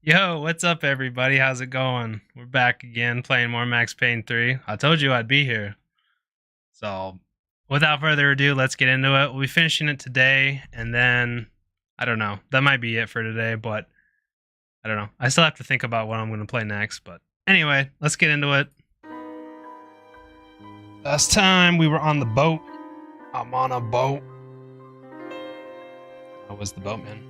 Yo, what's up, everybody? How's it going? We're back again playing more Max Payne 3. I told you I'd be here. So, without further ado, let's get into it. We'll be finishing it today, and then, I don't know. That might be it for today, but I don't know. I still have to think about what I'm going to play next, but anyway, let's get into it. Last time we were on the boat. I'm on a boat. I was the boatman.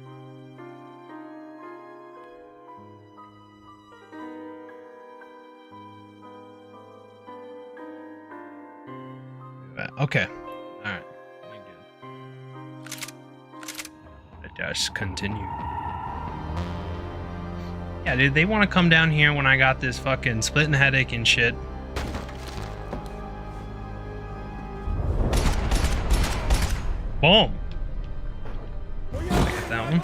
Okay. Alright. Let us continue. Yeah, dude, they want to come down here when I got this fucking splitting headache and shit. Boom. Get that one.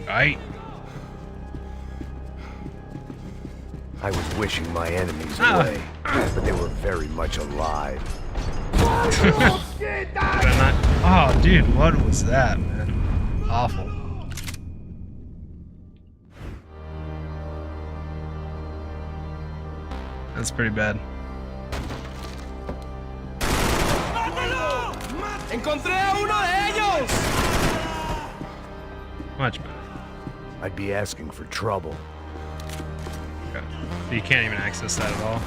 Right. I was wishing my enemies away, but they were very much alive. Oh, dude, what was that, man? Awful. That's pretty bad. ¡Encontré a uno de ellos! Much better. I'd be asking for trouble. Okay. So you can't even access that at all.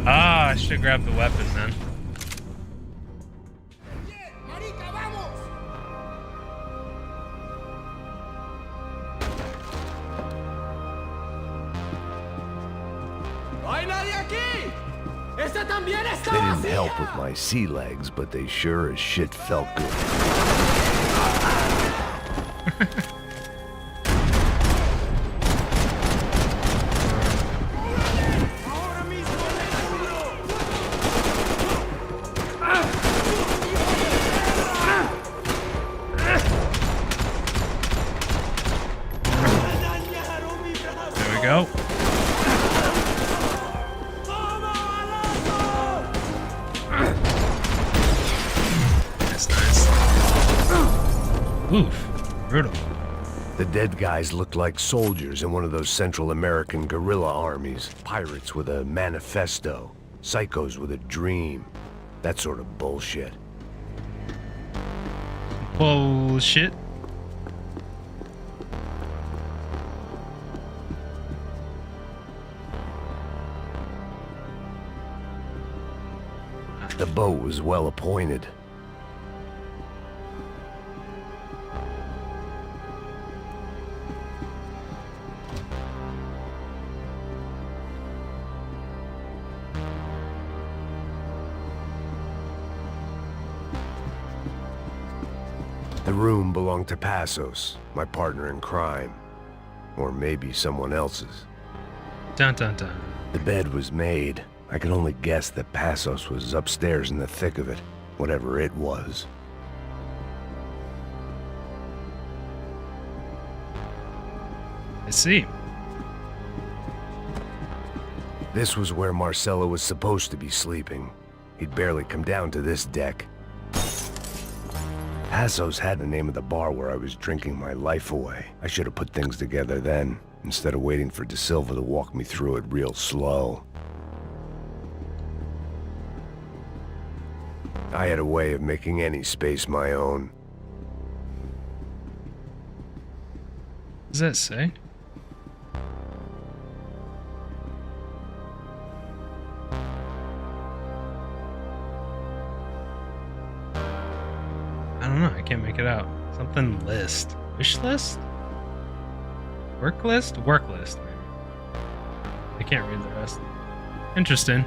Ah, I should have grabbed the weapon, man. They didn't help with my sea legs, but they sure as shit felt good. There we go. Oof, brutal. The dead guys looked like soldiers in one of those Central American guerrilla armies. Pirates with a manifesto. Psychos with a dream. That sort of bullshit. Bullshit. The boat was well appointed. The room belonged to Passos, my partner in crime. Or maybe someone else's. Dun dun dun. The bed was made. I can only guess that Passos was upstairs in the thick of it, whatever it was. I see. This was where Marcelo was supposed to be sleeping. He'd barely come down to this deck. Passos had the name of the bar where I was drinking my life away. I should have put things together then, instead of waiting for De Silva to walk me through it real slow. I had a way of making any space my own. What does that say? I don't know. I can't make it out. Something list. Wish list? Work list? Work list. Maybe. I can't read the rest. Interesting.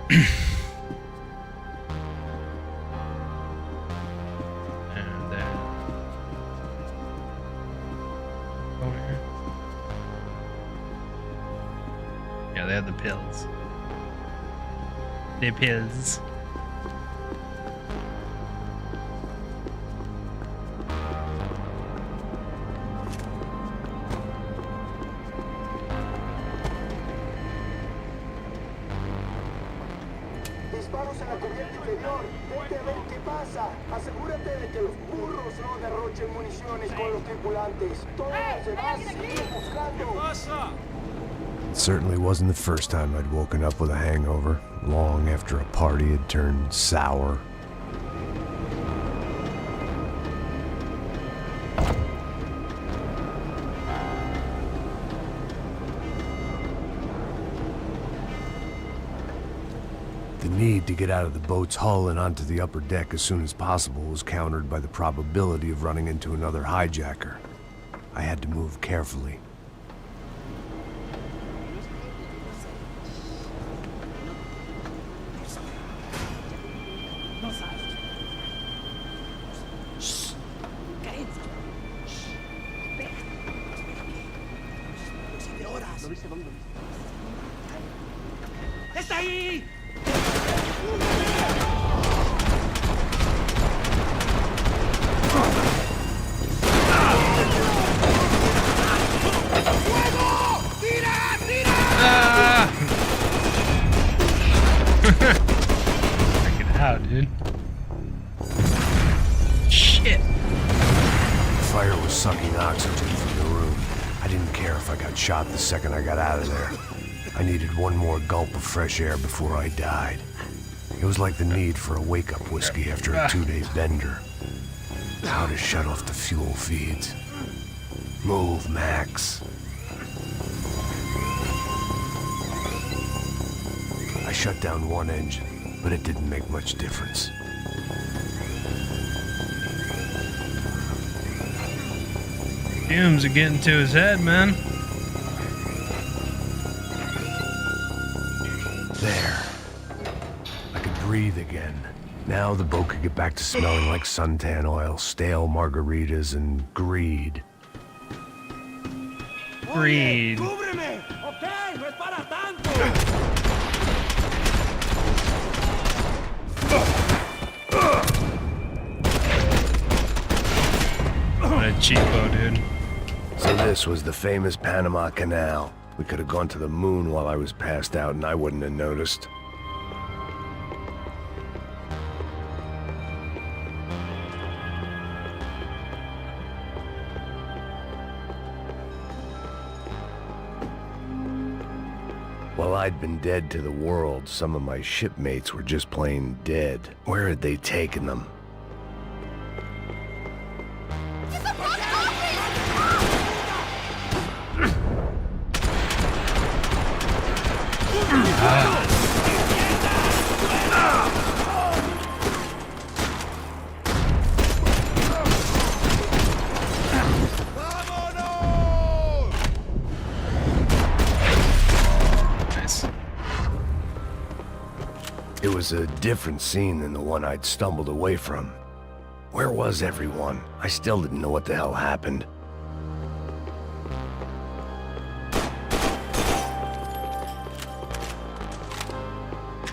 And then over here. Yeah, they had the pills. The pills. exterior. Vete a ver qué pasa. Asegúrate de que los burros no derrochen municiones con los tripulantes. Todos los demás siguen buscando. It certainly wasn't the first time I'd woken up with a hangover, long after a party had turned sour. The need to get out of the boat's hull and onto the upper deck as soon as possible was countered by the probability of running into another hijacker. I had to move carefully. ¡Está ahí! Check it out, dude. Shit. The fire was sucking oxygen from the room. I didn't care if I got shot the second I got out of there. I needed one more gulp of fresh air before I died. It was like the need for a wake-up whiskey after a 2-day bender. How to shut off the fuel feeds. Move, Max. I shut down one engine, but it didn't make much difference. Fumes are getting to his head, man. There. I could breathe again. Now the boat could get back to smelling like suntan oil, stale margaritas, and greed. Greed. ¡Cúbreme! ¡Ok! ¡No es para tanto! What a cheapo, dude. So this was the famous Panama Canal. We could have gone to the moon while I was passed out and I wouldn't have noticed. While I'd been dead to the world, some of my shipmates were just plain dead. Where had they taken them? Nice. It was a different scene than the one I'd stumbled away from. Where was everyone? I still didn't know what the hell happened.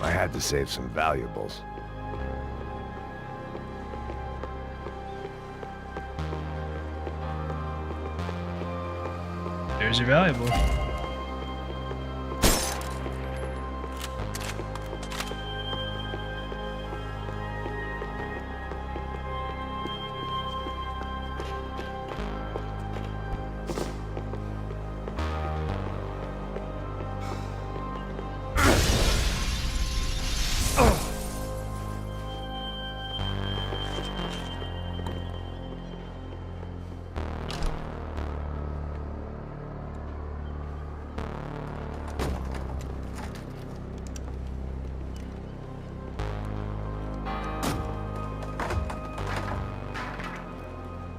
I had to save some valuables. There's your valuable.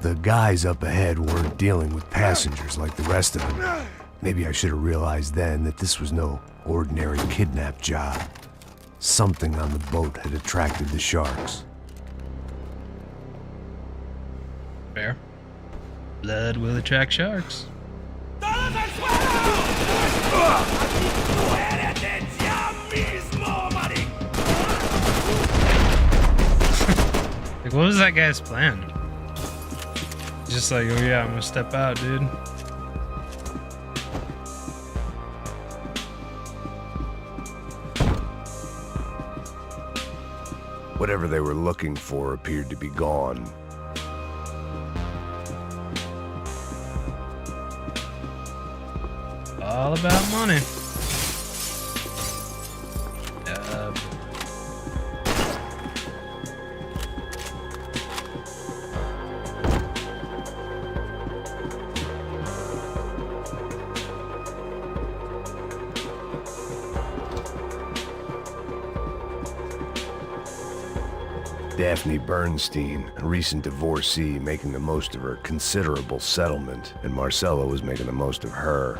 The guys up ahead weren't dealing with passengers like the rest of them. Maybe I should have realized then that this was no ordinary kidnap job. Something on the boat had attracted the sharks. Fair. Blood will attract sharks. ¡Todos al suelo! ¡Muérete ya mismo, maric! Like, what was that guy's plan? Just like, oh yeah, I'm gonna step out, dude. Whatever they were looking for appeared to be gone. All about money. Daphne Bernstein, a recent divorcee, making the most of her considerable settlement, and Marcella was making the most of her.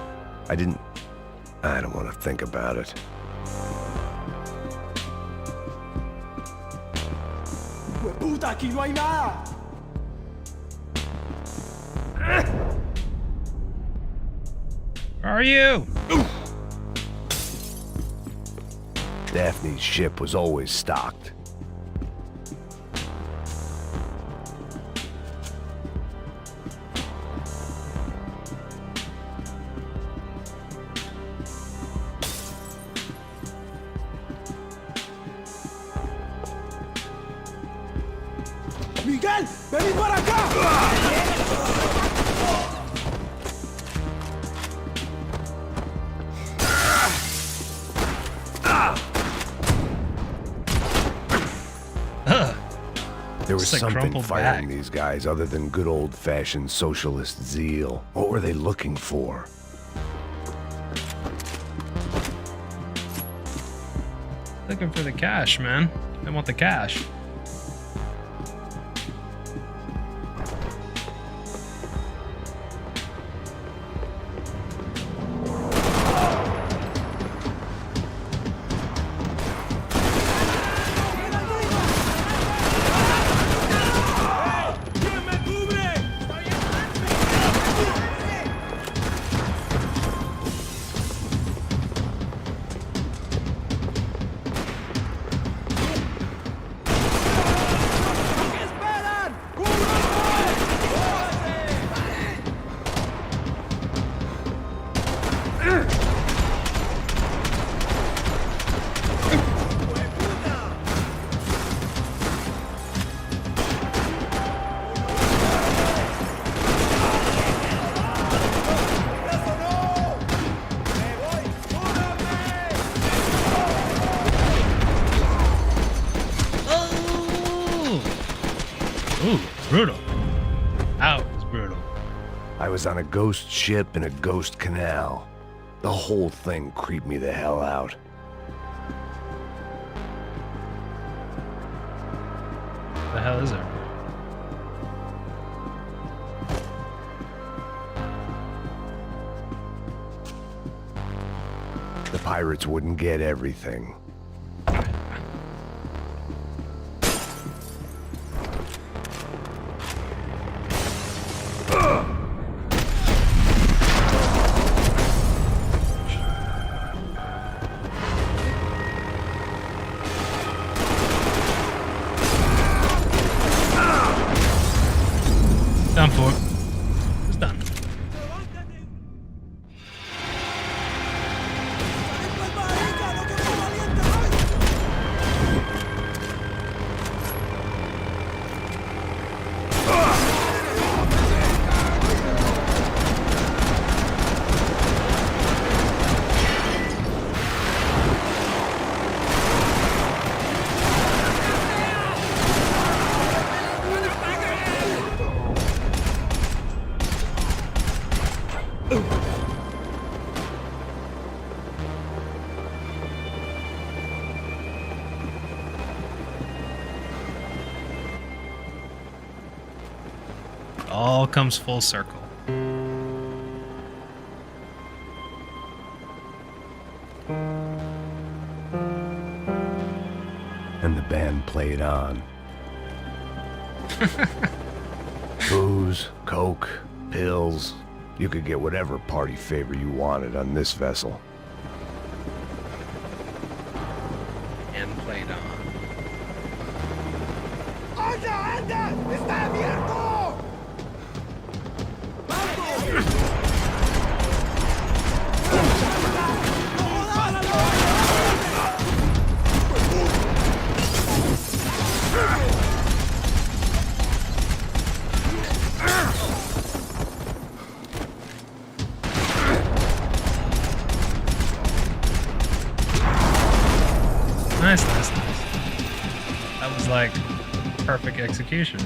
I don't want to think about it. ¡Puta, aquí no hay nada! Where are you? Daphne's ship was always stocked. ¡Miguel! ¡Vení para acá! Ugh. There was Just a something crumpled firing bag. these guys other than good old-fashioned socialist zeal. What were they looking for? Looking for the cash, man. I want the cash. ¿Quién me cubre? ¿Qué esperan? Ooh, brutal. That was brutal. I was on a ghost ship in a ghost canal. The whole thing creeped me the hell out. The hell is there? The pirates wouldn't get everything. Done for. It's done. All comes full circle. And the band played on. Booze, coke, pills. You could get whatever party favor you wanted on this vessel. And played on. ¡Anda, anda! ¡Está abierto! is like perfect execution.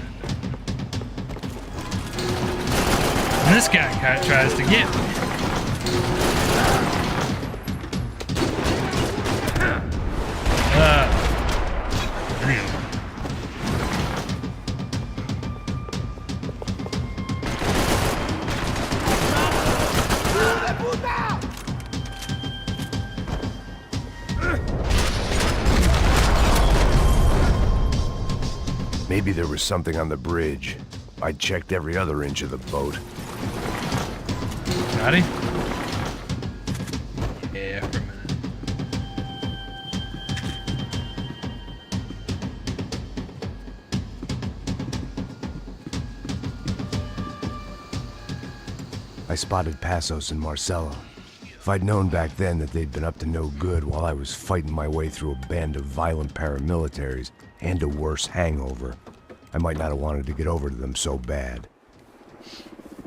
And this guy tries to get me. Maybe there was something on the bridge. I checked every other inch of the boat. Got him? Yeah, for a minute. I spotted Passos and Marcelo. If I'd known back then that they'd been up to no good while I was fighting my way through a band of violent paramilitaries and a worse hangover, I might not have wanted to get over to them so bad.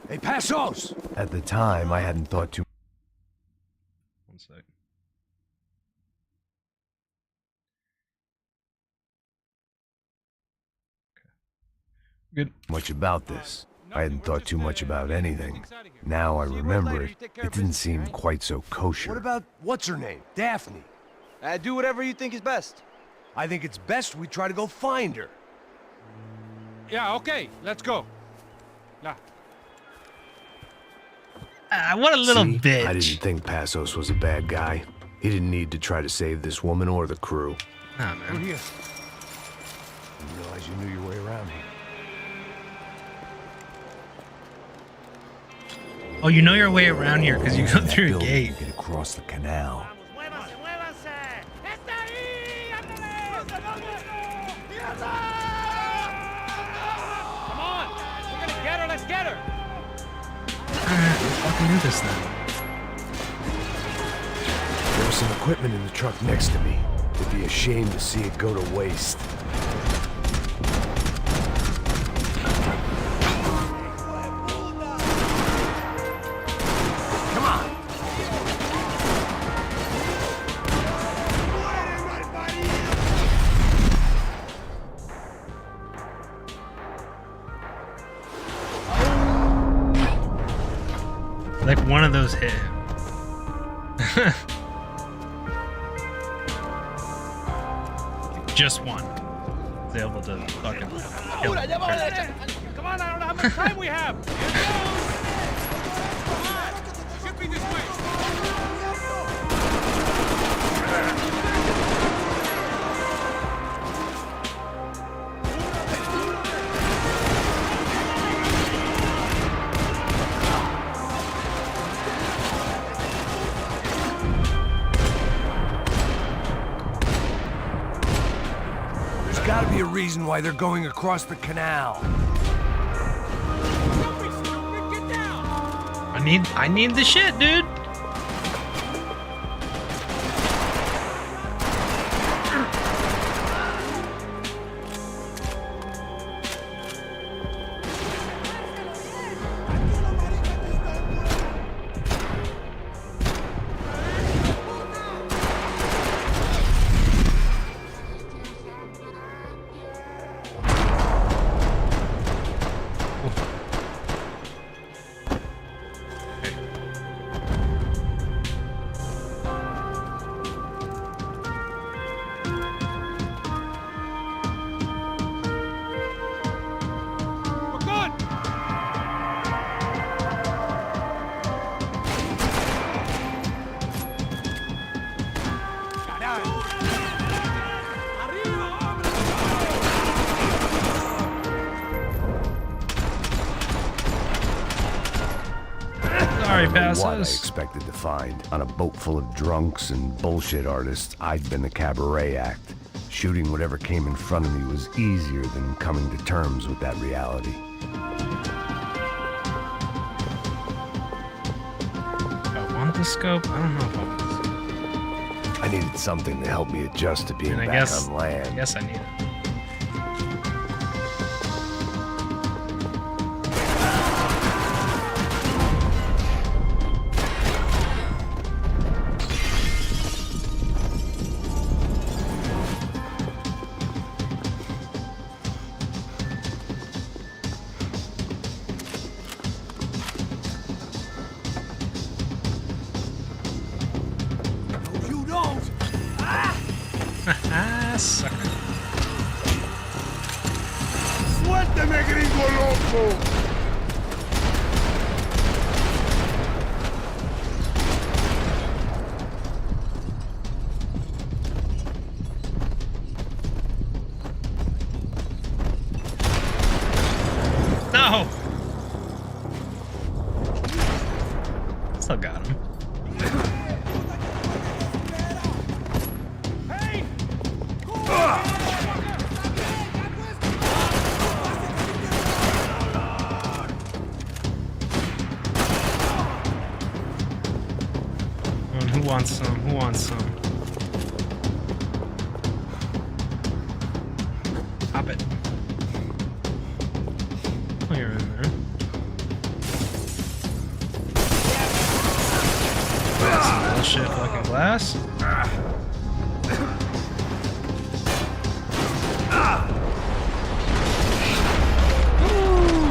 Hey, Passos! At the time, I hadn't thought too... One sec. Good. much about this. I hadn't thought too much about anything. Now I remember it, it didn't seem quite so kosher. What about, what's her name? Daphne. Do whatever you think is best. I think it's best we try to go find her. Yeah, okay, let's go. Nah. What a little See? bitch. I didn't think Passos was a bad guy. He didn't need to try to save this woman or the crew. Nah, We're man. here. Didn't realize you knew your way around here. Oh, you know your way around here because you go That through a building, gate. you get across the canal. ¡Muévanse, muévanse! ¡Está ahí! ¡Ándale! Come on, we're gonna get her, let's get her. Let's fucking do this then. There was some equipment in the truck next to me. It'd be a shame to see it go to waste. Come on! Like one of those hit him. Just one. Was able to fucking kill him. Come on, I don't know how much time we have. Here goes. Come on, should be this way. There's gotta be a reason why they're going across the canal. Don't be stupid, get down. I need the shit, dude. We're good. Sorry, What I passes. expected to find. On a boat full of drunks and bullshit artists, I'd been the cabaret act. Shooting whatever came in front of me was easier than coming to terms with that reality. I want the scope. I don't know if I want the scope. I needed something to help me adjust to being And I back guess on land. I guess I need it. sucker. ¡Suélteme, gringo loco! No! Still got him. Payne! Who wants some? Who wants some? Pop it. Oh, you're in there. That's some bullshit fucking glass. Ooh,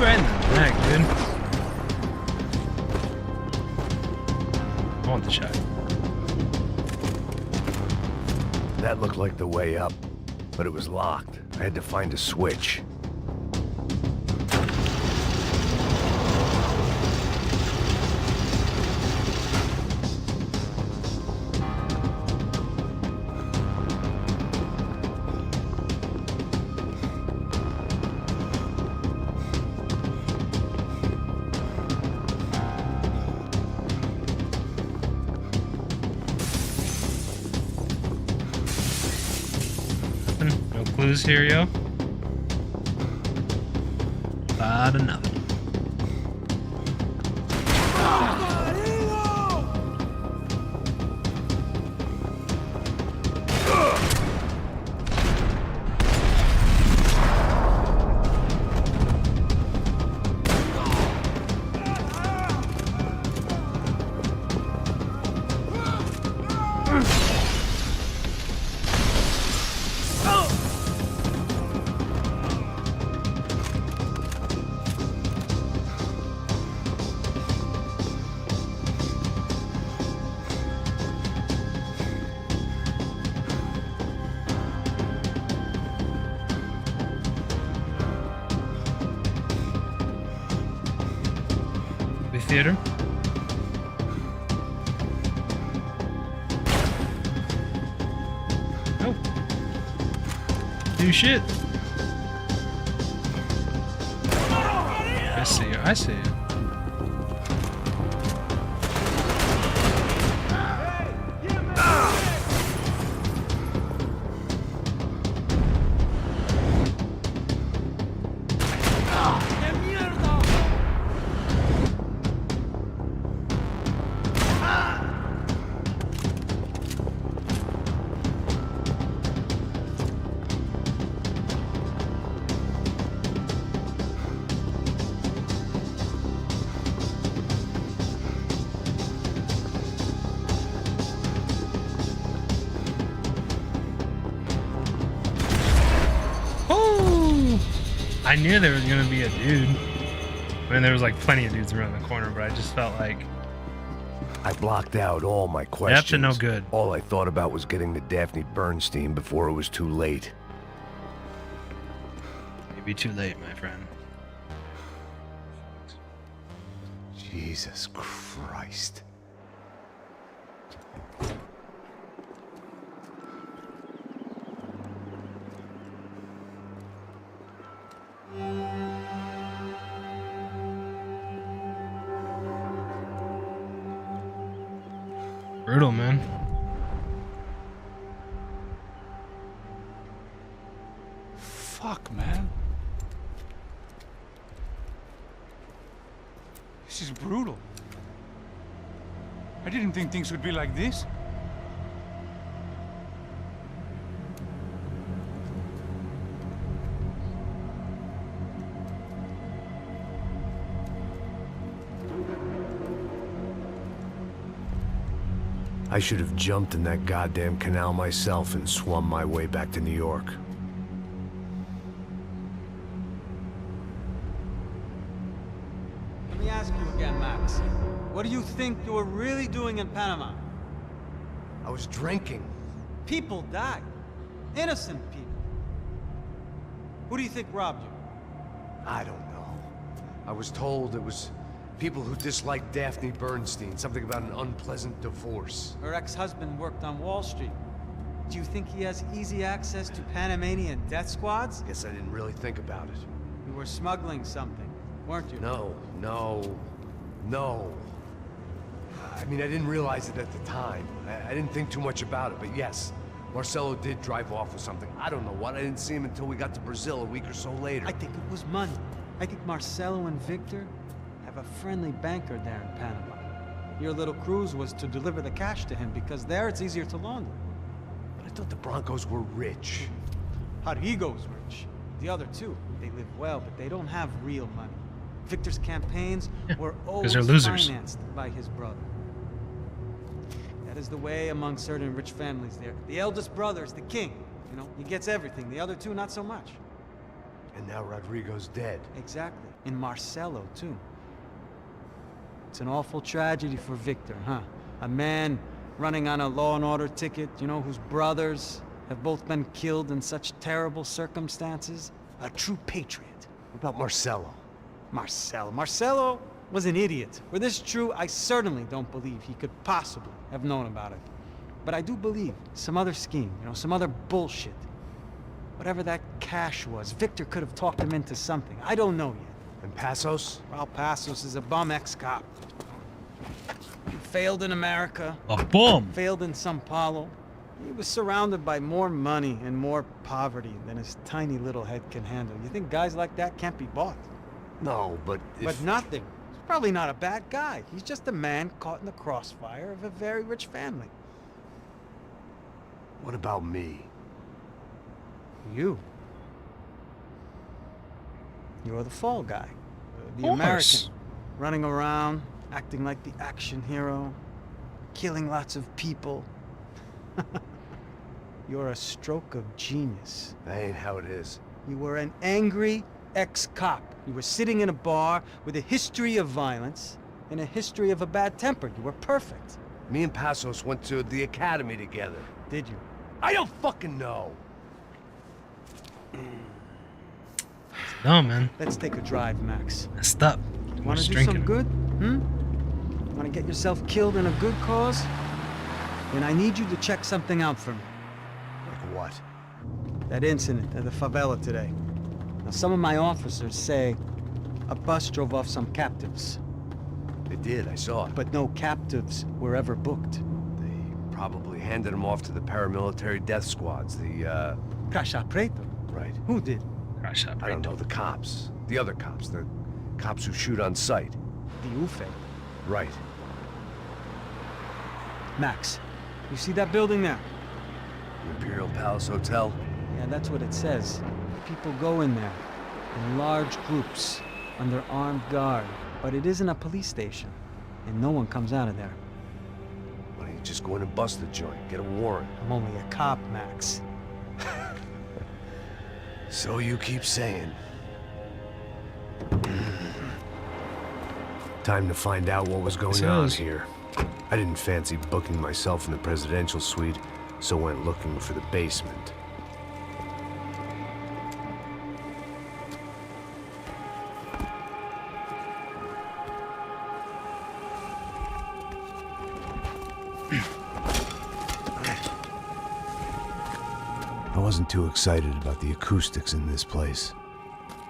right in the neck, dude. I want the shot. That looked like the way up, but it was locked. I had to find a switch. No clues here, yo. Not enough. Theater. Nope. Do shit. I see you. I see you. I knew there was gonna be a dude. I mean, there was like plenty of dudes around the corner, but I just felt like I blocked out all my questions. up to no good. All I thought about was getting to Daphne Bernstein before it was too late. Maybe too late, my friend. Jesus Christ. Brutal, man. Fuck, man. This is brutal. I didn't think things would be like this. I should have jumped in that goddamn canal myself and swum my way back to New York. Let me ask you again, Max. What do you think you were really doing in Panama? I was drinking. People died. Innocent people. Who do you think robbed you? I don't know. I was told it was people who disliked Daphne Bernstein, something about an unpleasant divorce. Her ex-husband worked on Wall Street. Do you think he has easy access to Panamanian death squads? Guess I didn't really think about it. You were smuggling something, weren't you? No. I mean, I didn't realize it at the time. I didn't think too much about it, but yes, Marcelo did drive off with something. I don't know what. I didn't see him until we got to Brazil a week or so later. I think it was money. I think Marcelo and Victor have a friendly banker there in Panama. Your little cruise was to deliver the cash to him because there it's easier to launder. But I thought the Broncos were rich. Rodrigo's rich. The other two, they live well, but they don't have real money. Victor's campaigns were always they're losers. financed by his brother. That is the way among certain rich families there. The eldest brother is the king. You know, he gets everything. The other two, not so much. And now Rodrigo's dead. Exactly. And Marcelo, too. It's an awful tragedy for Victor, huh? A man running on a law and order ticket, you know, whose brothers have both been killed in such terrible circumstances. A true patriot. What about Marcelo? Marcelo was an idiot. Were this true, I certainly don't believe he could possibly have known about it. But I do believe some other scheme, you know, some other bullshit. Whatever that cash was, Victor could have talked him into something. I don't know yet. And Passos? Well, Passos is a bum ex-cop. He failed in America, A boom. failed in Sao Paulo. He was surrounded by more money and more poverty than his tiny little head can handle. You think guys like that can't be bought? No, but if... But nothing. He's probably not a bad guy. He's just a man caught in the crossfire of a very rich family. What about me? You. You're the fall guy. The Of American. course. Running around, acting like the action hero, killing lots of people. You're a stroke of genius. That ain't how it is. You were an angry ex-cop. You were sitting in a bar with a history of violence and a history of a bad temper. You were perfect. Me and Passos went to the academy together. Did you? I don't fucking know. No, man. Let's take a drive, Max. Messed up. Too Want much to do drinking. some good? Want to get yourself killed in a good cause? Then I need you to check something out for me. Like what? That incident at the favela today. Now, some of my officers say a bus drove off some captives, They did, I saw it. but no captives were ever booked. They probably handed them off to the paramilitary death squads, the, Caixa Preto? Right. Who did? Crash up I don't know, the cops. The other cops. The cops who shoot on sight. The UFE. Right. Max, you see that building there? The Imperial Palace Hotel? Yeah, that's what it says. People go in there in large groups under armed guard, but it isn't a police station, and no one comes out of there. Why don't you just go in and bust the joint? Get a warrant. I'm only a cop, Max. So you keep saying. Time to find out what was going on is. here. I didn't fancy booking myself in the presidential suite, so went looking for the basement. I wasn't too excited about the acoustics in this place.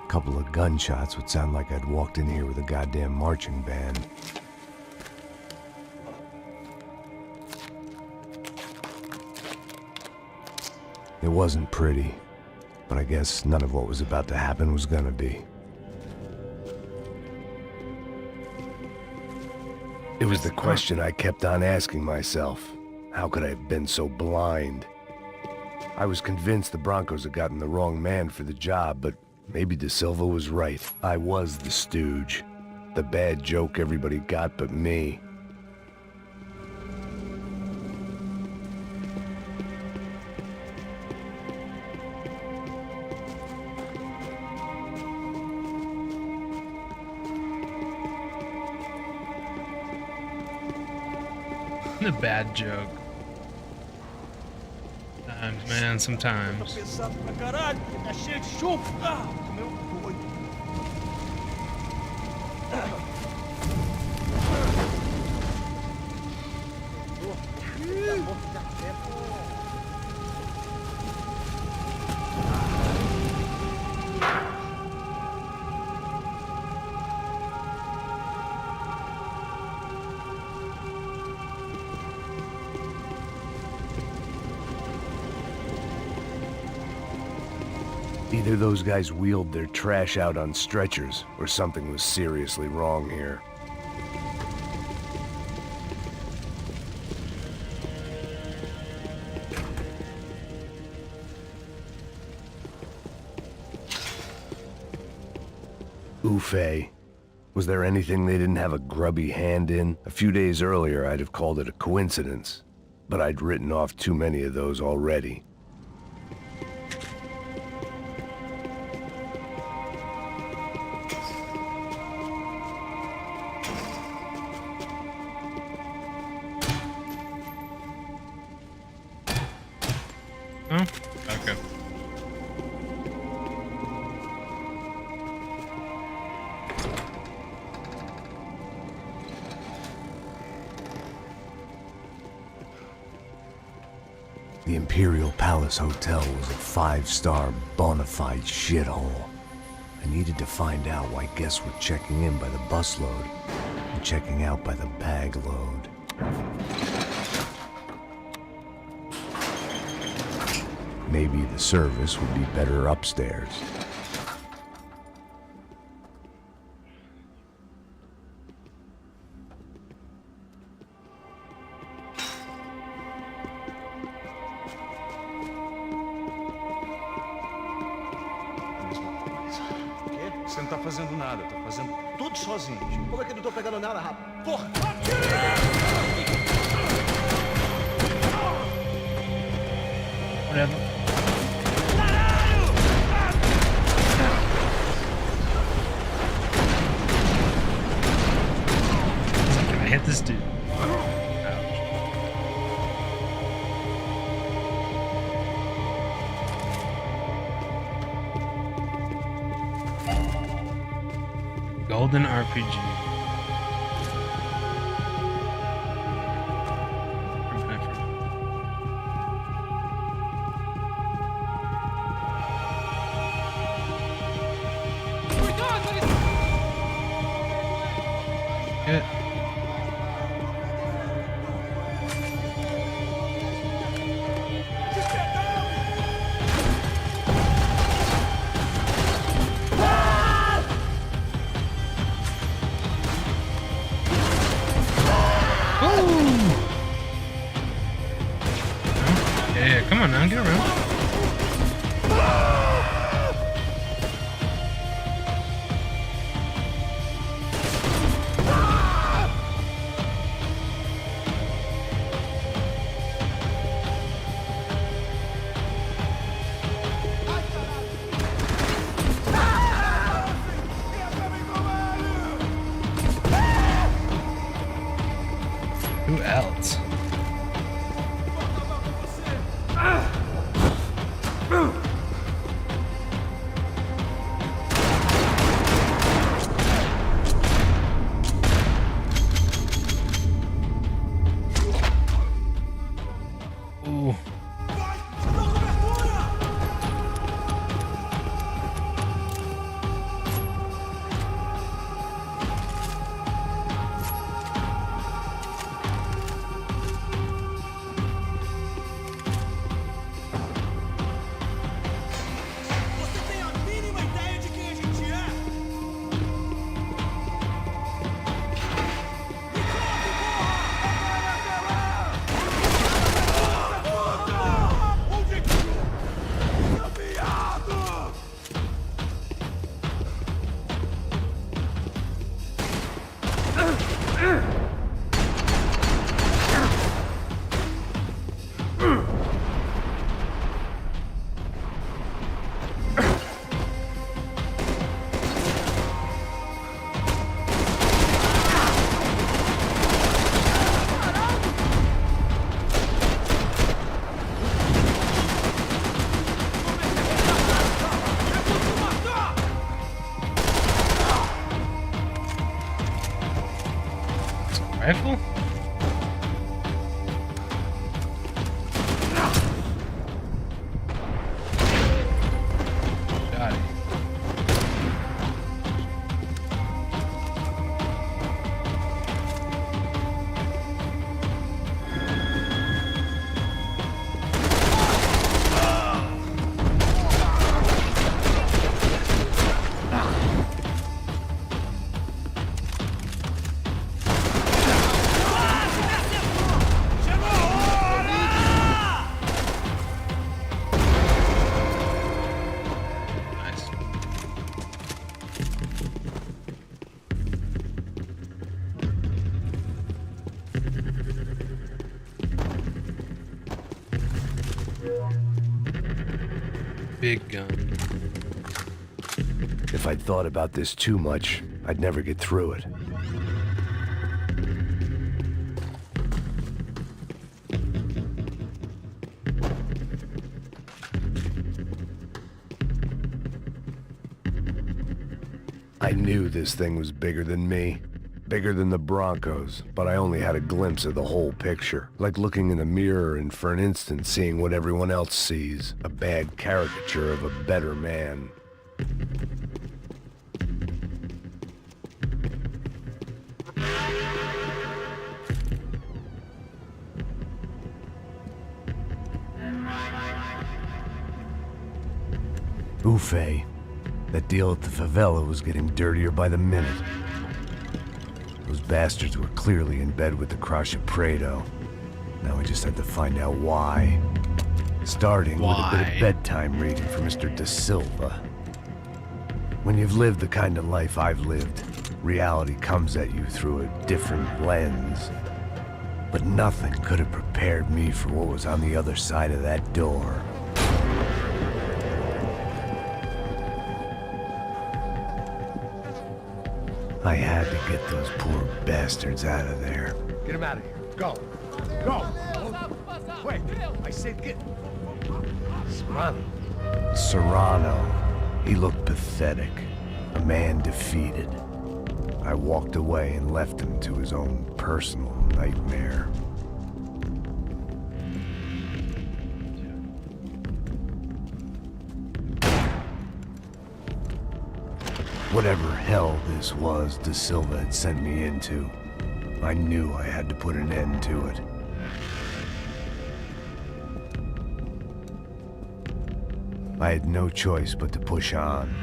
A couple of gunshots would sound like I'd walked in here with a goddamn marching band. It wasn't pretty, but I guess none of what was about to happen was gonna be. It was the question I kept on asking myself. How could I have been so blind? I was convinced the Broncos had gotten the wrong man for the job, but maybe De Silva was right. I was the stooge. The bad joke everybody got but me. The bad joke. Sometimes, man, sometimes. Pesado pra caralho, tá cheio de chumbo. Ah, meu boi. Either those guys wheeled their trash out on stretchers, or something was seriously wrong here. Oof. Was there anything they didn't have a grubby hand in? A few days earlier, I'd have called it a coincidence, but I'd written off too many of those already. Oh, okay. The Imperial Palace Hotel was a five-star, bona fide shithole. I needed to find out why guests were checking in by the busload and checking out by the bag load. Maybe the service would be better upstairs. O quê? Você não tá fazendo nada, tá fazendo tudo sozinho. Como é que eu não tô pegando nada, rapaz? Porra! Whatever. Can I hit this dude? Golden RPG. Good. Yeah, come on now, get around. Who else? Ooh. Rifle? Got it. Nice. Big gun. If I'd thought about this too much, I'd never get through it. I knew this thing was bigger than me, bigger than the Broncos, but I only had a glimpse of the whole picture, like looking in a mirror and for an instant seeing what everyone else sees, a bad caricature of a better man. Ufe. That deal at the favela was getting dirtier by the minute. Those bastards were clearly in bed with the Crash of Prado. Now we just had to find out why. Starting with a bit of bedtime reading for Mr. Da Silva. When you've lived the kind of life I've lived, reality comes at you through a different lens. But nothing could have prepared me for what was on the other side of that door. I had to get those poor bastards out of there. Get him out of here. Go. Go. Wait. I said get... Serrano. Serrano. He looked pathetic. A man defeated. I walked away and left him to his own personal nightmare. Whatever hell this was Da Silva had sent me into, I knew I had to put an end to it. I had no choice but to push on.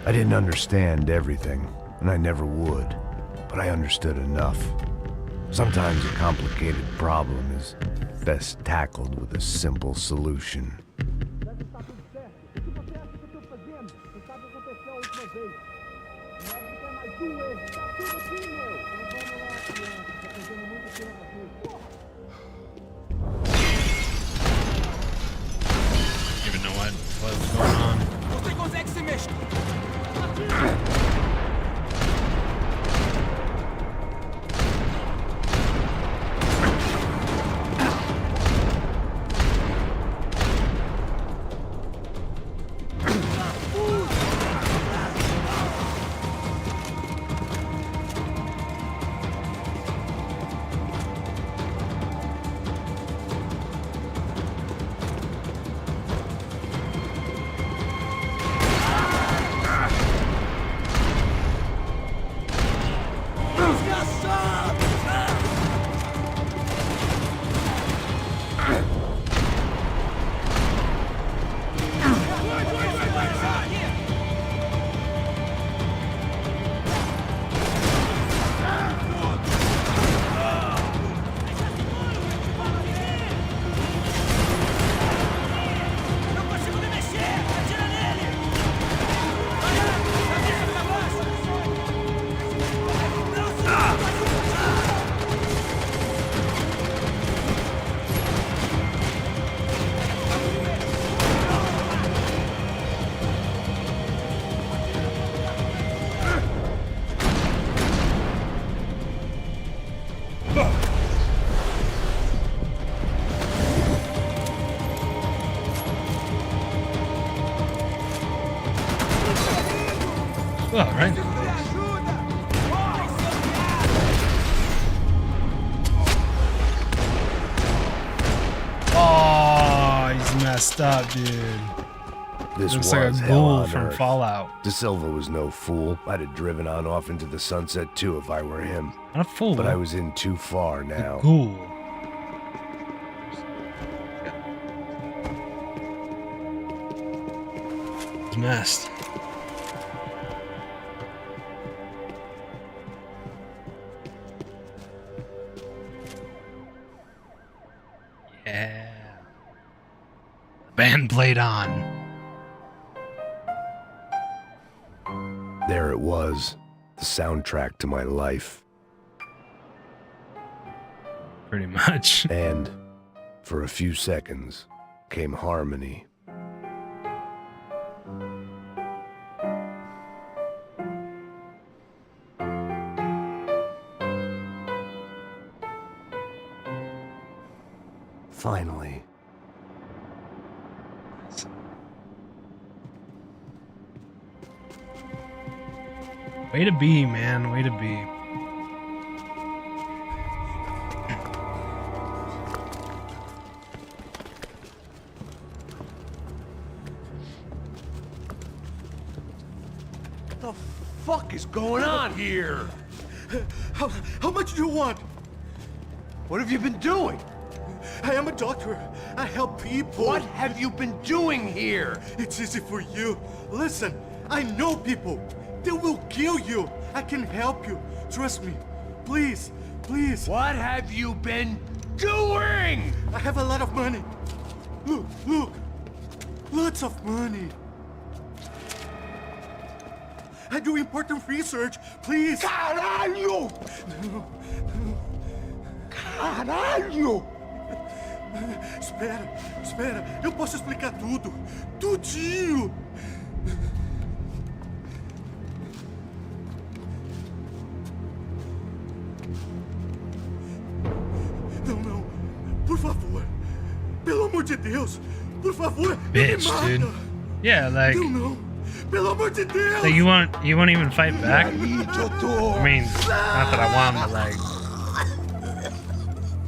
I didn't understand everything, and I never would, but I understood enough. Sometimes a complicated problem is best tackled with a simple solution. Even know what was going on. messed up, dude. This Looks was like a hell ghoul on from earth. Fallout. De Silva was no fool. I'd have driven on off into the sunset too if I were him. Not a fool. But I was in too far now. Ghoul. It's messed. Yeah. The band played on. There it was, the soundtrack to my life. Pretty much. And for a few seconds came harmony. Finally. Way to be, man. Way to be. What the fuck is going on here? How much do you want? What have you been doing? I am a doctor. I help people. What have you been doing here? It's easy for you. Listen, I know people. They will kill you. I can help you. Trust me. Please, please. What have you been doing? I have a lot of money. Look, look. Lots of money. I do important research. Please. Caralho! Caralho! Espera, espera. Eu posso explicar tudo. Tudinho. Não, não. Por favor. Pelo amor de Deus. Por favor. Bitch, não me mata. dude. Yeah, like, Não, não. Pelo amor de Deus. like you won't even fight back. I mean, not that I want him to like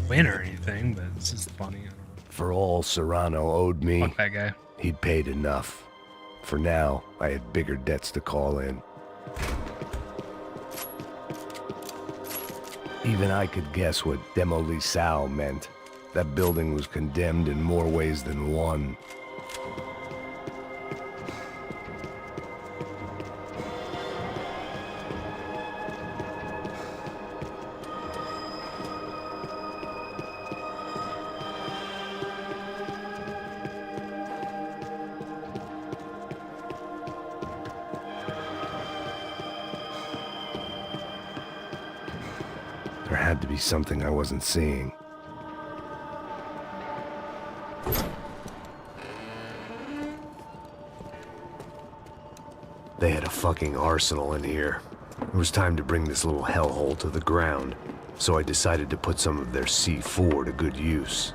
win or anything, but it's just funny. I don't know. For all Serrano owed me, Fuck that guy. he'd paid enough. For now, I had bigger debts to call in. Even I could guess what demolissao meant. That building was condemned in more ways than one. There had to be something I wasn't seeing. They had a fucking arsenal in here. It was time to bring this little hellhole to the ground, so I decided to put some of their C4 to good use.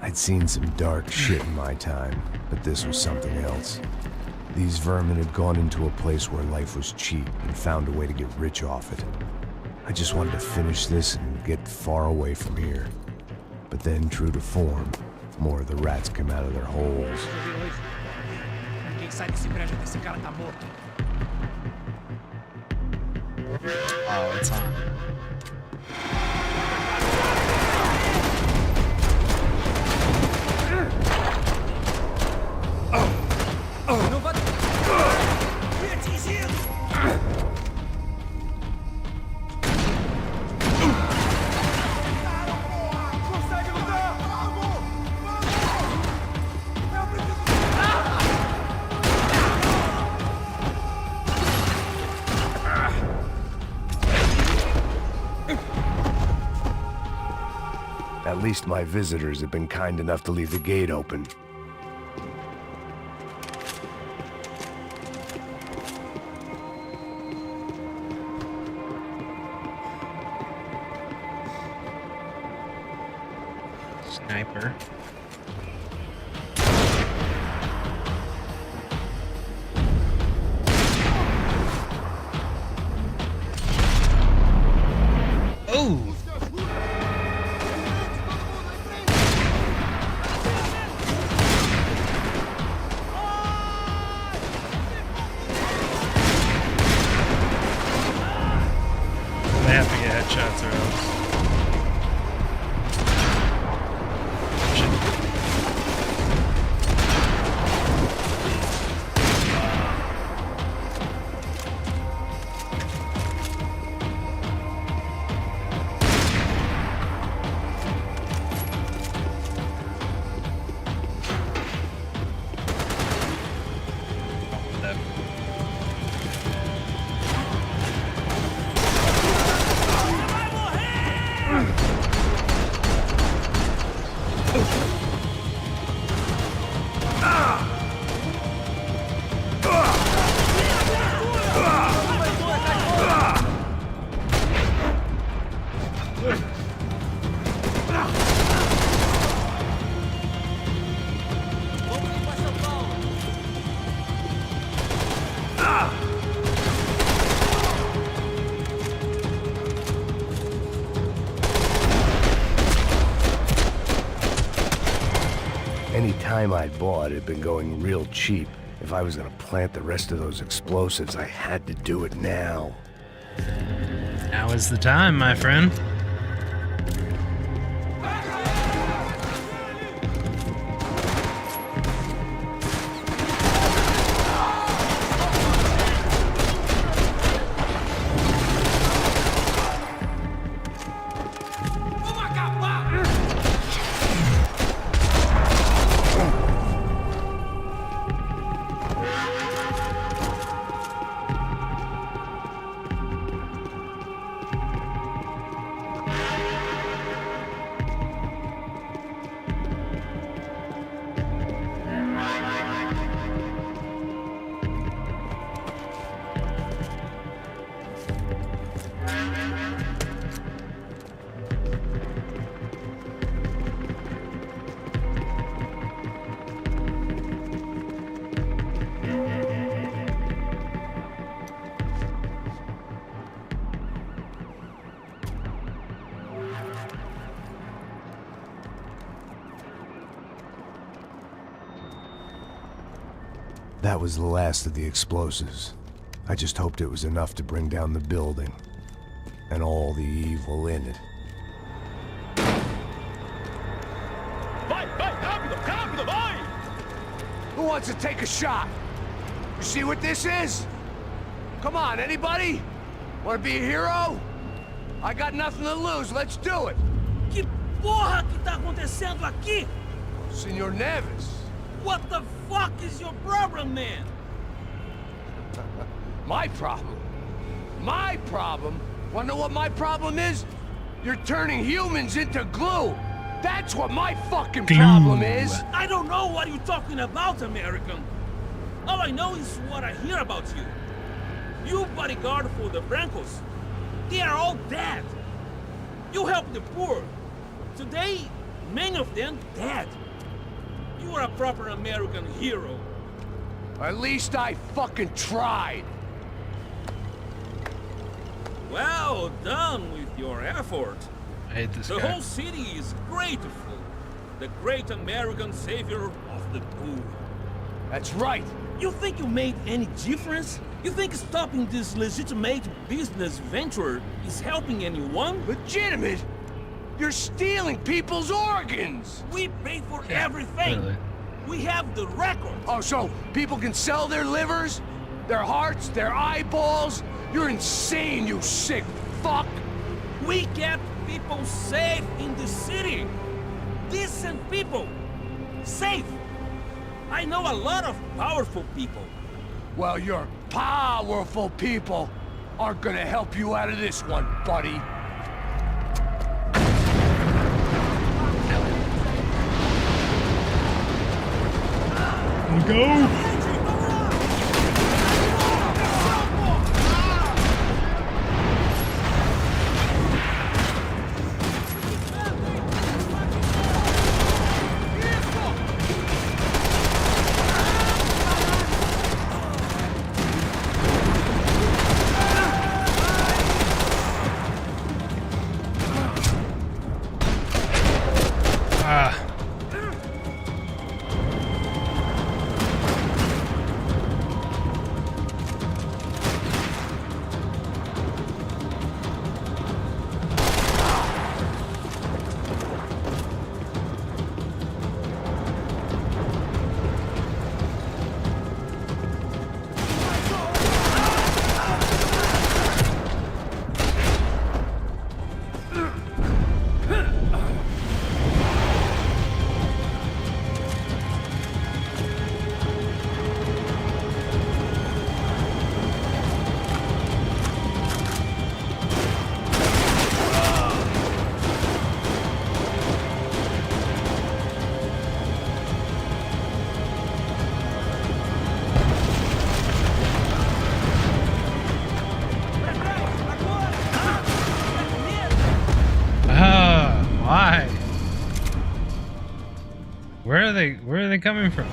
I'd seen some dark shit in my time, but this was something else. These vermin had gone into a place where life was cheap and found a way to get rich off it. I just wanted to finish this and get far away from here. But then, true to form, more of the rats came out of their holes. Quem sai desse prédio que esse cara tá morto? Oh, it's on. Não vai. Fui atingido! least my visitors have been kind enough to leave the gate open. Sniper. Oh! They have to get headshots or else. Any time I bought had been going real cheap. If I was gonna plant the rest of those explosives, I had to do it now. Now is the time, my friend. That was the last of the explosives. I just hoped it was enough to bring down the building and all the evil in it. Who wants to take a shot? You see what this is? Come on, anybody? Want to be a hero? I got nothing to lose, let's do it! Que porra que tá acontecendo aqui? Senor Neves. What the fuck is your problem, man? My problem? My problem? Wanna know what my problem is? You're turning humans into glue! That's what my fucking problem is! I don't know what you're talking about, American. All I know is what I hear about you. You bodyguard for the Brancos. They are all dead. You help the poor. Today, many of them dead. You are a proper American hero. At least I fucking tried. Well done with your effort. I hate this The guy. whole city is grateful. The great American savior of the poor. That's right. You think you made any difference? You think stopping this legitimate business venture is helping anyone? Legitimate? You're stealing people's organs! We pay for everything. Really. We have the record. Oh, so people can sell their livers, their hearts, their eyeballs? You're insane, you sick fuck! We kept people safe in the city. Decent people. Safe. I know a lot of powerful people. Well, your powerful people aren't gonna help you out of this one, buddy. Go! Ah. Why? Where are they coming from?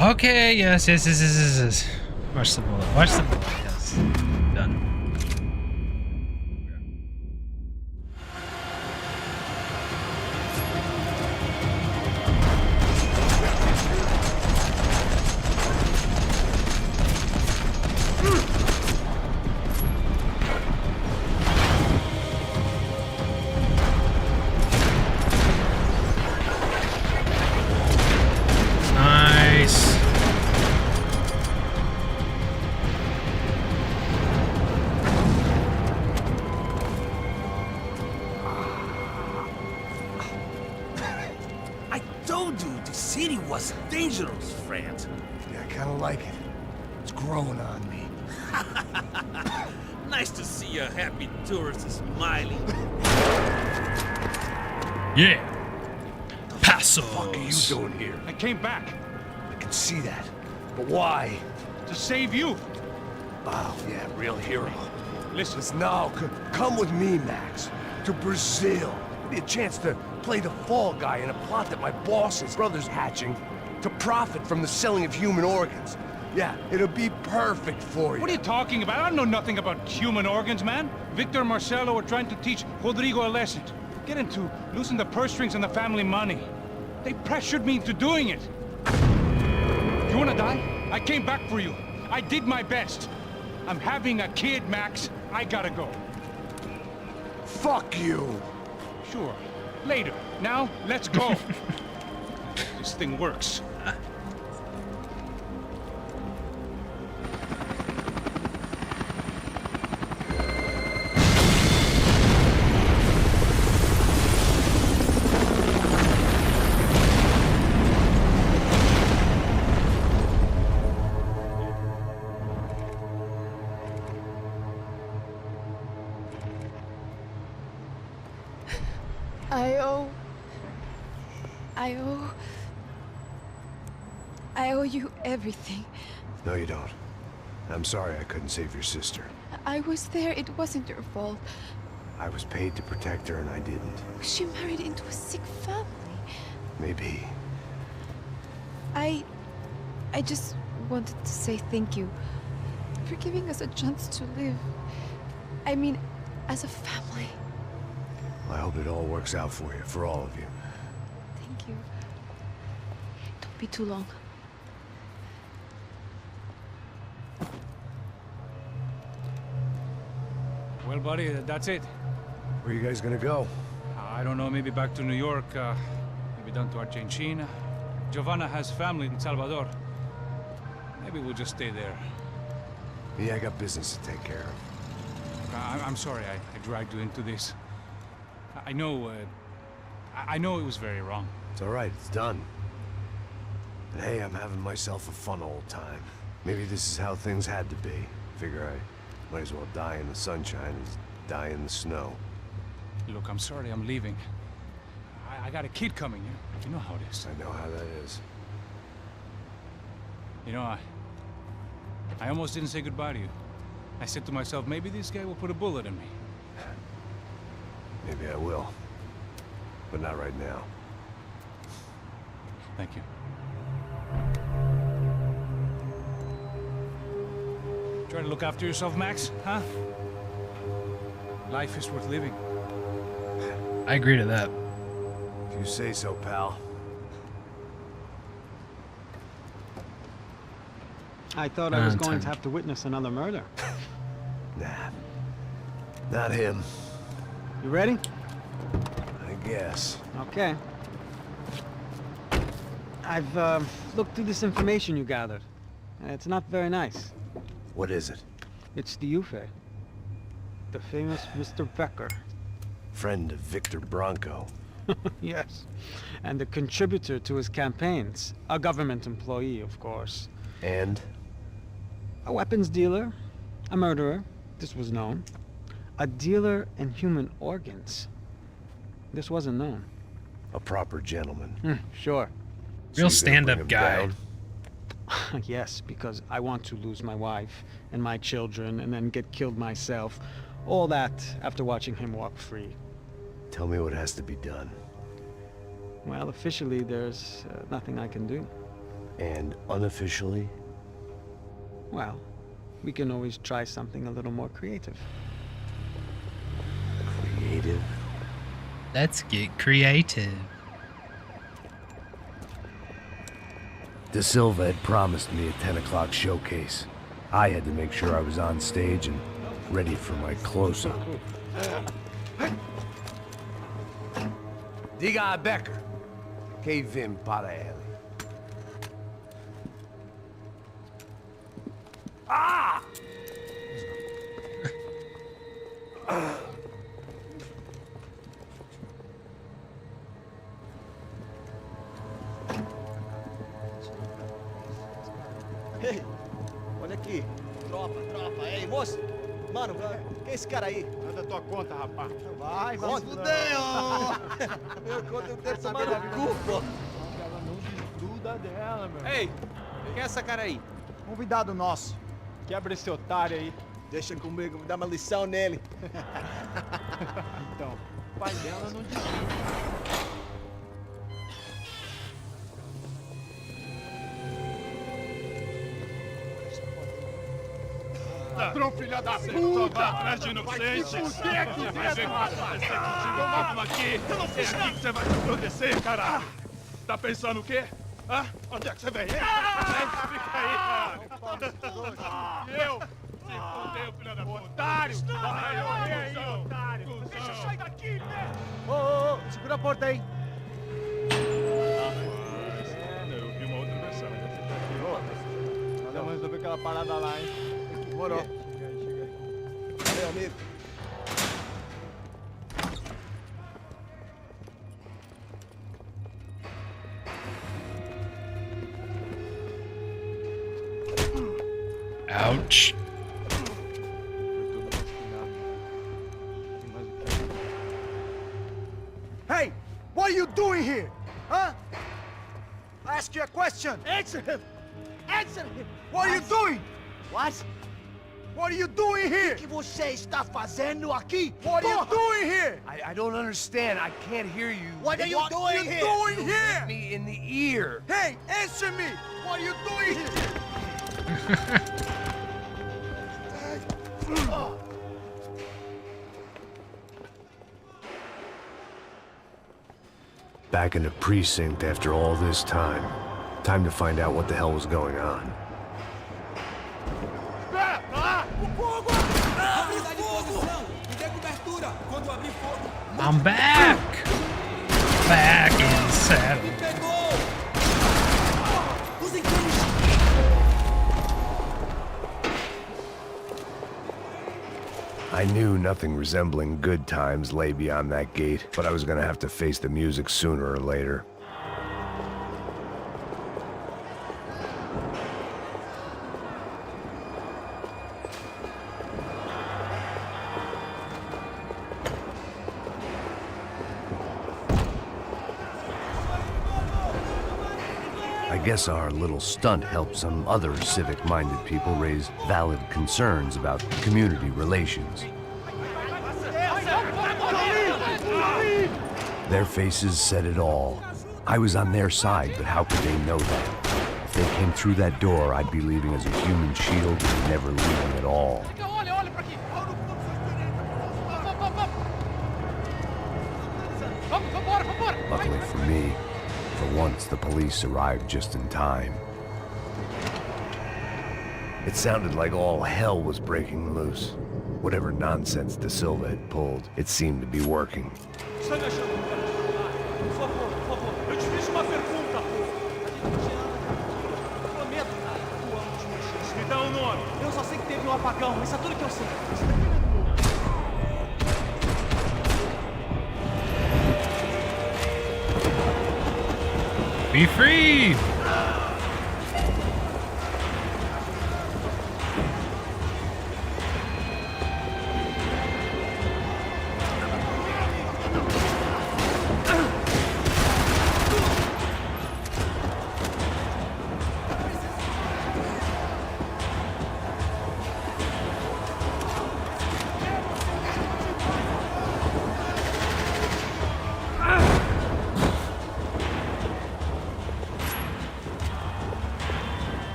Okay, yes. Watch the bullet. Watch the bullet. Yes. Done. Nice. I told you the city was dangerous, friend. Yeah, I kind of like it. It's growing on me. Nice to see a happy tourist smiling. Yeah. What are you Passos. doing here? I came back I can see that. But why? to save you. Oh, yeah, real hero. Listen, Listen, now, come with me, Max. To Brazil. Be a chance to play the fall guy in a plot that my boss's brother's hatching to profit from the selling of human organs. Yeah, it'll be perfect for you. what are you talking about? I know nothing about human organs, man. Victor and Marcelo were trying to teach Rodrigo a lesson. Get him to loosen the purse strings and the family money. They pressured me into doing it. You wanna die? I came back for you. I did my best. I'm having a kid, Max. I gotta go. Fuck you! Sure. Later. Now, let's go. This thing works. I owe you everything. No, you don't. I'm sorry I couldn't save your sister. I was there. It wasn't your fault. I was paid to protect her and I didn't. She married into a sick family. Maybe. I just wanted to say thank you for giving us a chance to live. I mean, as a family. I hope it all works out for you, for all of you. Thank you. Don't be too long. Well, buddy, that's it. Where are you guys gonna go? I don't know, maybe back to New York, maybe down to Argentina. Giovanna has family in Salvador. Maybe we'll just stay there. Me, I got business to take care of. I'm sorry I dragged you into this. I know it was very wrong. It's all right, it's done. And hey, I'm having myself a fun old time. Maybe this is how things had to be. Figure I might as well die in the sunshine as die in the snow. Look, I'm sorry I'm leaving. I got a kid coming, you know how it is. I know how that is. You know, I almost didn't say goodbye to you. I said to myself, maybe this guy will put a bullet in me. Maybe I will. But not right now. Thank you. Try to look after yourself, Max, huh? Life is worth living. I agree to that. If you say so, pal. I thought I was going to have to witness another murder. Nah. Not him. You ready? I guess. Okay. I've looked through this information you gathered. It's not very nice. What is it? It's the Ufe. The famous Mr. Becker. Friend of Victor Bronco. Yes. And a contributor to his campaigns. A government employee, of course. And? A weapons dealer. A murderer. This was known. A dealer in human organs. This wasn't known. A proper gentleman. Sure. Real So you're gonna stand-up bring him guy. down? Yes, because I want to lose my wife and my children and then get killed myself. All that after watching him walk free. Tell me what has to be done. Well, officially, there's nothing I can do. And unofficially? Well, we can always try something a little more creative. Creative? Let's get creative. De Silva had promised me a 10 o'clock showcase. I had to make sure I was on stage and ready for my close-up. Diga a Becker. Que vim para ele. Ah! Ei, olha aqui. Tropa. Ei, moço. Mano, quem é esse cara aí? Manda tua conta, rapaz. Vai se fuder, ó. Meu conta eu quero tomar no cu, pô. Ela não desgruda dela, meu. Ei, quem é essa cara aí? Convidado nosso. Quebra esse otário aí. Deixa comigo, vou dar uma lição nele. Então, o pai dela não desgruda. Ladrão, filha da puta! Vai atrás de inocente! Vamos aqui! Eu não fiz nada! Aqui que você vai acontecer, caralho! Tá pensando o quê? Hã? Onde é que você vem? Fica aí, cara! E eu? Se fodeu, filha da puta! Otário! Vai, otário! Deixa eu sair daqui, né? Ô, segura a porta aí. Eu vi uma outra versão. Vamos resolver aquela parada lá, hein? Demorou. Chega aí. Meu amigo. Ouch. Hey, what are you doing here? Huh? I ask you a question. Answer him! Answer him! What are you doing? What? What are you doing here? O que você está fazendo aqui? What are you doing here? I don't understand. I can't hear you. What are you doing here? Doing here? Hit me in the ear. Hey, answer me! What are you doing here? Back in the precinct after all this time. Time to find out what the hell was going on. I'm back! Back in saddle. I knew nothing resembling good times lay beyond that gate, but I was gonna have to face the music sooner or later. I guess our little stunt helped some other civic-minded people raise valid concerns about community relations. Their faces said it all. I was on their side, but how could they know that? If they came through that door, I'd be leaving as a human shield and never leaving at all. Luckily for me, for once the police arrived just in time. It sounded like all hell was breaking loose. Whatever nonsense De Silva had pulled, it seemed to be working. Está me achando, cara? Por favor, eu te fiz uma pergunta, pô. Prometo, cara, tua última chance. Me dá um nome. Eu só sei que teve um apagão, isso é tudo que eu sei. Você tá entendendo? Be free!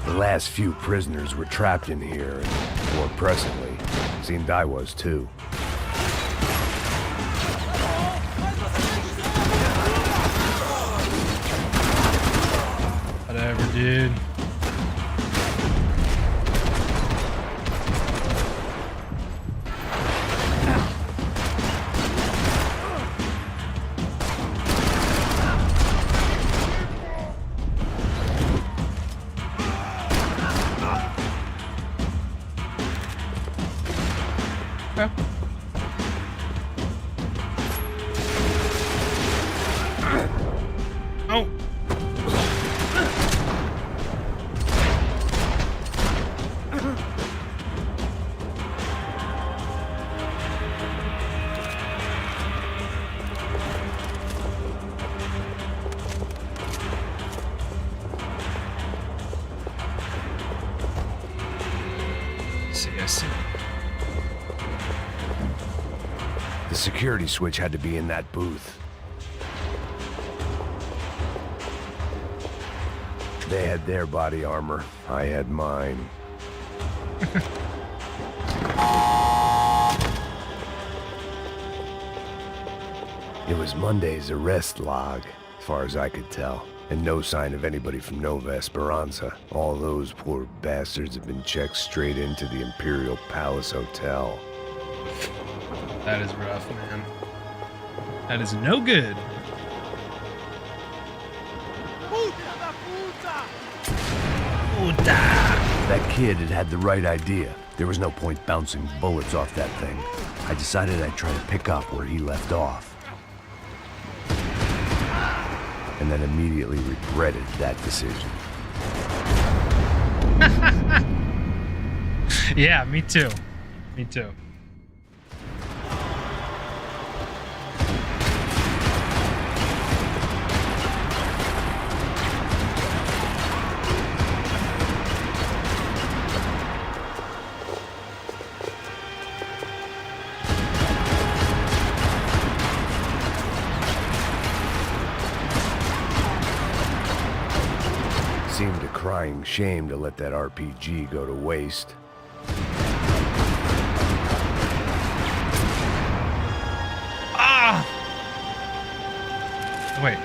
The last few prisoners were trapped in here, and more pressingly, seemed I was too. Whatever, dude. Okay. Oh. I see. The security switch had to be in that booth. They had their body armor. I had mine. It was Monday's arrest log, as far as I could tell. And no sign of anybody from Nova Esperanza. All those poor bastards have been checked straight into the Imperial Palace Hotel. That is rough, man. That is no good. Puta! That kid had had the right idea. There was no point bouncing bullets off that thing. I decided I'd try to pick up where he left off. And then immediately regretted that decision. Yeah, me too. Me too. Seemed a crying shame to let that RPG go to waste. Ah! Wait.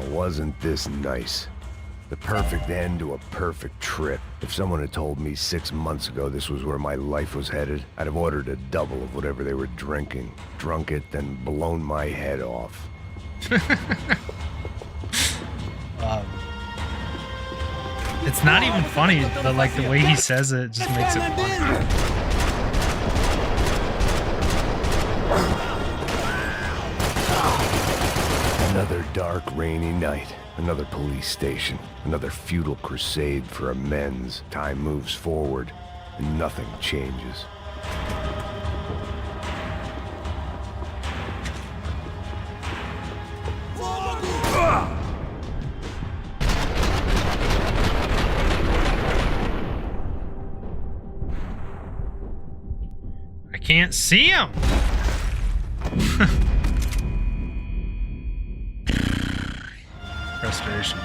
Wasn't this nice? The perfect end to a perfect trip. If someone had told me 6 months ago this was where my life was headed, I'd have ordered a double of whatever they were drinking, drunk it, then blown my head off. It's not even funny, but like the way he says it just makes it funny. Another dark, rainy night. Another police station. Another futile crusade for amends. Time moves forward, and nothing changes. I can't see him! Frustration.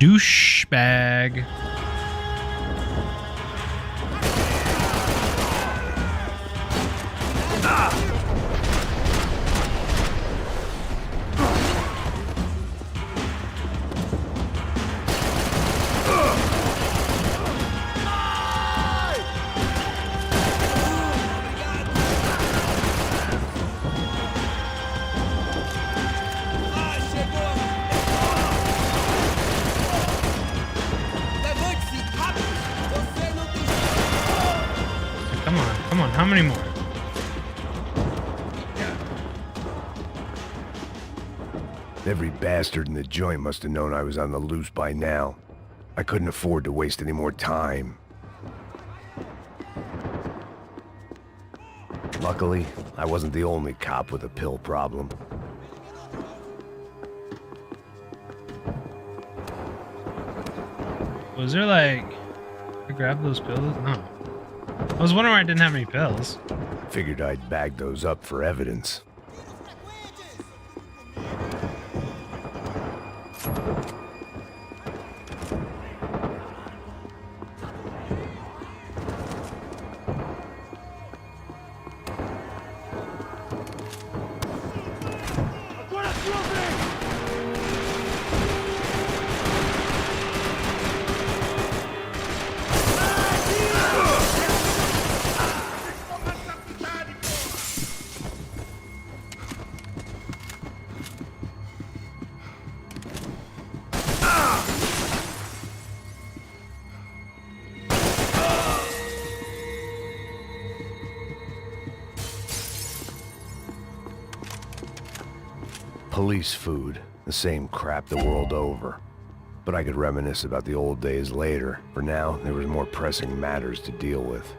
Douchebag. Come on, how many more? Every bastard in the joint must have known I was on the loose by now. I couldn't afford to waste any more time. Luckily, I wasn't the only cop with a pill problem. Was there like... I grabbed those pills? No. I was wondering why I didn't have any pills. Figured I'd bag those up for evidence. Police food, the same crap the world over. But I could reminisce about the old days later. For now, there was more pressing matters to deal with.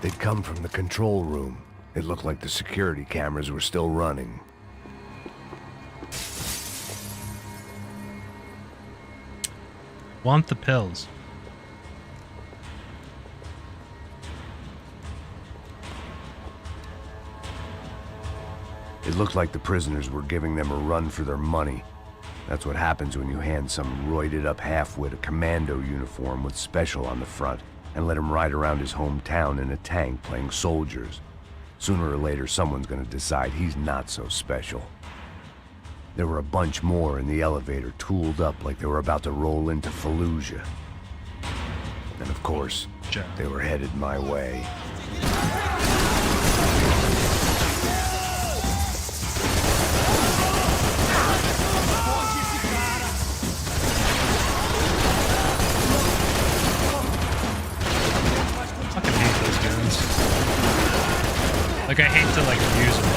They'd come from the control room. It looked like the security cameras were still running. Want the pills. It looked like the prisoners were giving them a run for their money. That's what happens when you hand some roided-up halfwit a commando uniform with special on the front and let him ride around his hometown in a tank playing soldiers. Sooner or later, someone's gonna decide he's not so special. There were a bunch more in the elevator, tooled up like they were about to roll into Fallujah. And of course, they were headed my way. Like, I hate to, like, use them.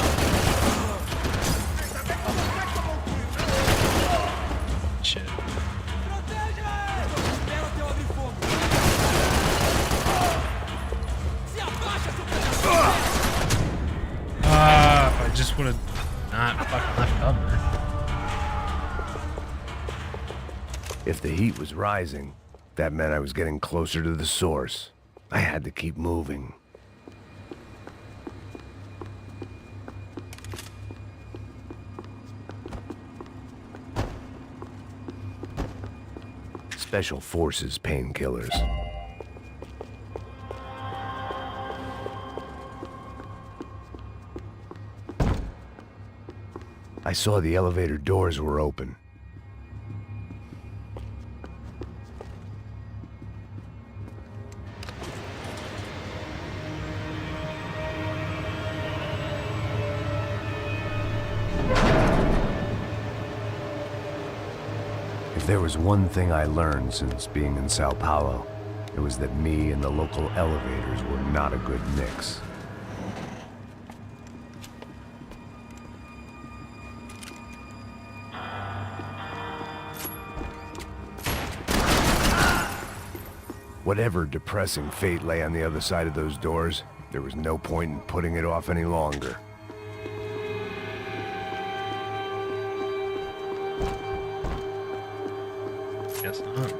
Shit. If I just would have not fucking left cover. If the heat was rising, that meant I was getting closer to the source. I had to keep moving. Special Forces painkillers. I saw the elevator doors were open. If there was one thing I learned since being in Sao Paulo, it was that me and the local elevators were not a good mix. Whatever depressing fate lay on the other side of those doors, there was no point in putting it off any longer. Guess not.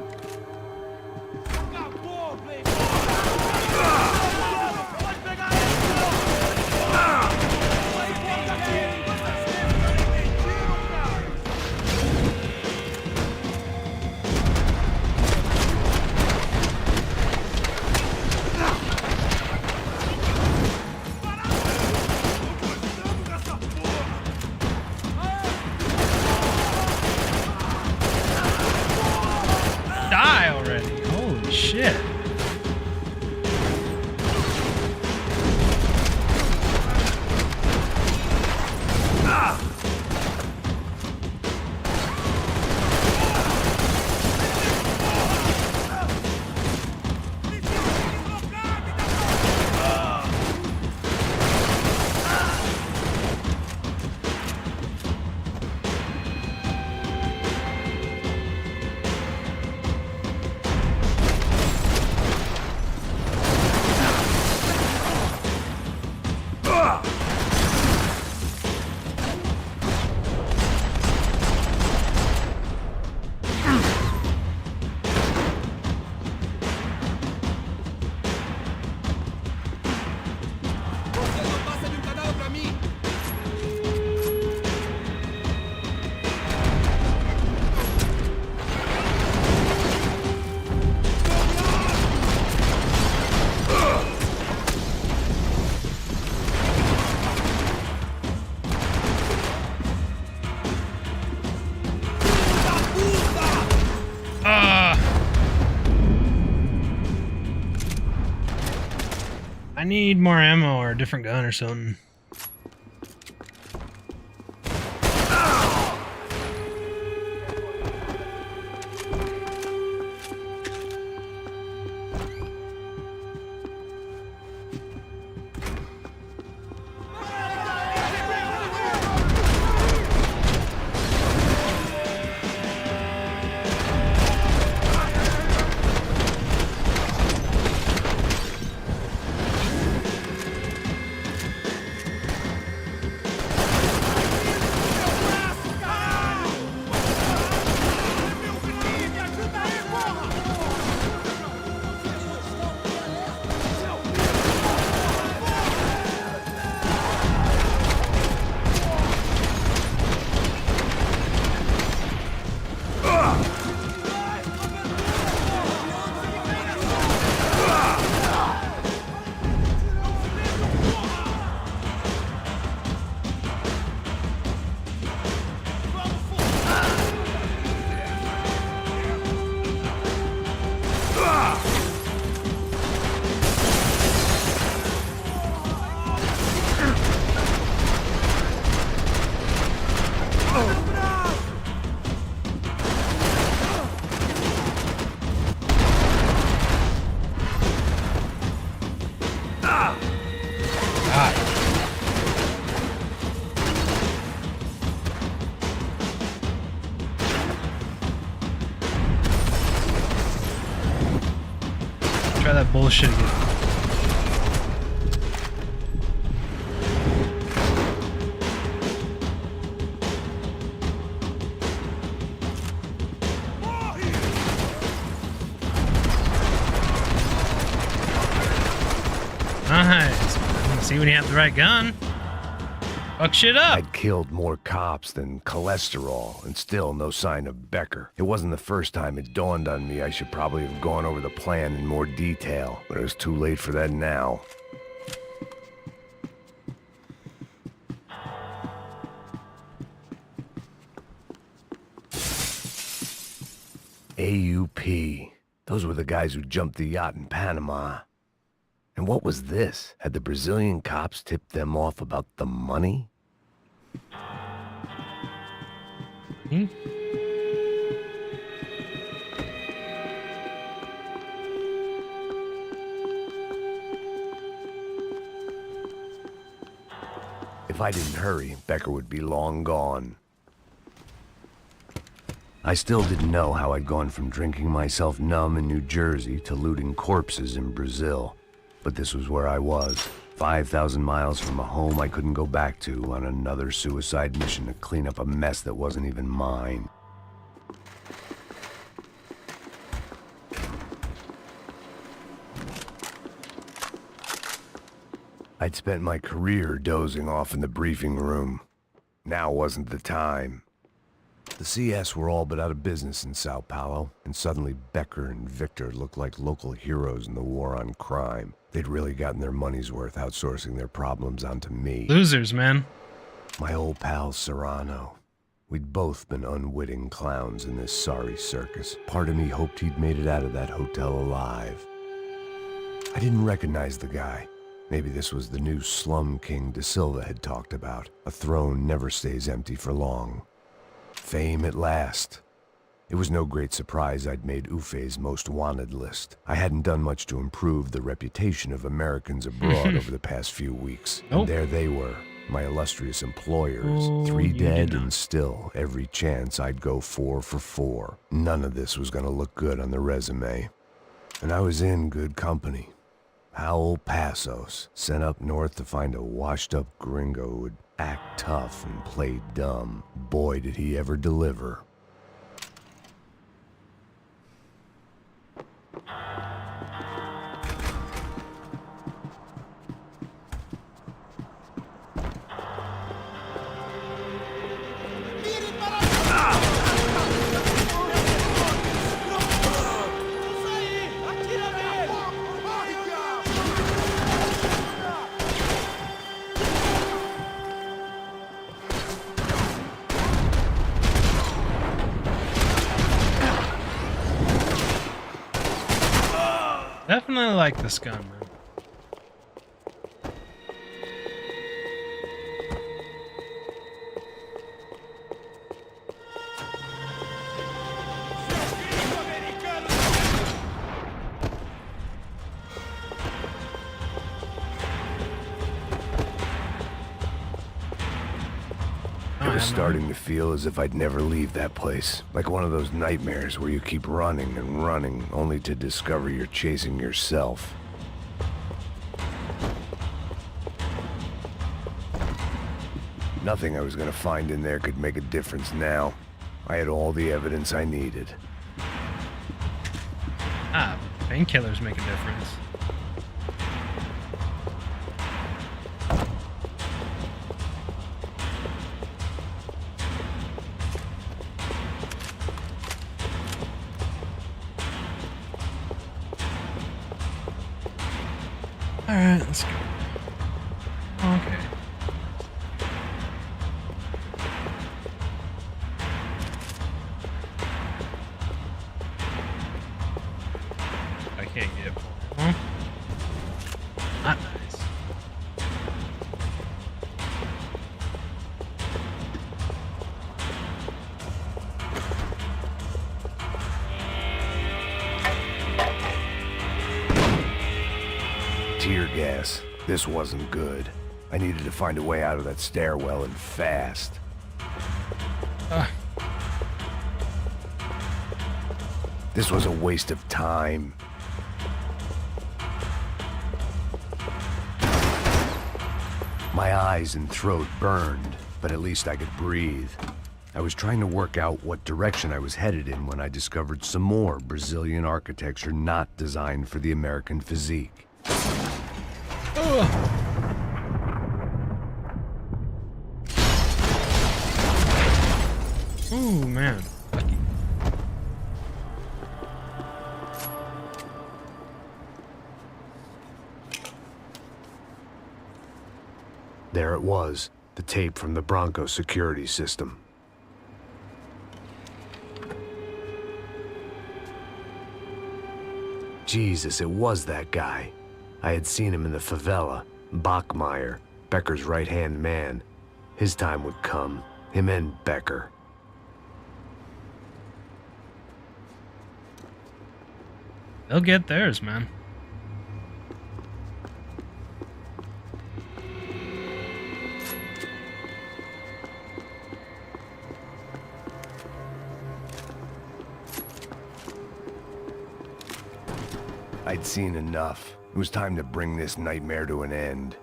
I need more ammo or a different gun or something. Try that bullshit again. Nice. See when you have the right gun. Fuck shit up. I'd killed more cops than cholesterol, and still no sign of Becker. It wasn't the first time it dawned on me I should probably have gone over the plan in more detail, but it was too late for that now. AUP. Those were the guys who jumped the yacht in Panama. And what was this? Had the Brazilian cops tipped them off about the money? Hmm? If I didn't hurry, Becker would be long gone. I still didn't know how I'd gone from drinking myself numb in New Jersey to looting corpses in Brazil. But this was where I was, 5,000 miles from a home I couldn't go back to, on another suicide mission to clean up a mess that wasn't even mine. I'd spent my career dozing off in the briefing room. Now wasn't the time. The CS were all but out of business in Sao Paulo, and suddenly Becker and Victor looked like local heroes in the war on crime. They'd really gotten their money's worth outsourcing their problems onto me. Losers, man. My old pal Serrano. We'd both been unwitting clowns in this sorry circus. Part of me hoped he'd made it out of that hotel alive. I didn't recognize the guy. Maybe this was the new slum king De Silva had talked about. A throne never stays empty for long. Fame at last. It was no great surprise I'd made Ufe's most wanted list. I hadn't done much to improve the reputation of Americans abroad over the past few weeks. Nope. And there they were, my illustrious employers. Oh, 3 you dead did not. and still, every chance I'd go 4 for 4. None of this was gonna look good on the resume. And I was in good company. Howell Passos, sent up north to find a washed-up gringo who would act tough and play dumb. Boy, did he ever deliver. Definitely like this gun, man. was man. starting to feel as if I'd never leave that place. Like one of those nightmares where you keep running and running, only to discover you're chasing yourself. Nothing I was gonna find in there could make a difference now. I had all the evidence I needed. Ah, painkillers make a difference. Alright, let's go. Okay. I can't get it. Huh? Not nice. Tear gas. This wasn't good. I needed to find a way out of that stairwell and fast. This was a waste of time. My eyes and throat burned, but at least I could breathe. I was trying to work out what direction I was headed in when I discovered some more Brazilian architecture not designed for the American physique. Ooh, man. Lucky. There it was, the tape from the Bronco security system. Jesus, it was that guy. I had seen him in the favela. Bachmeyer, Becker's right-hand man. His time would come. Him and Becker. They'll get theirs, man. I'd seen enough. It was time to bring this nightmare to an end.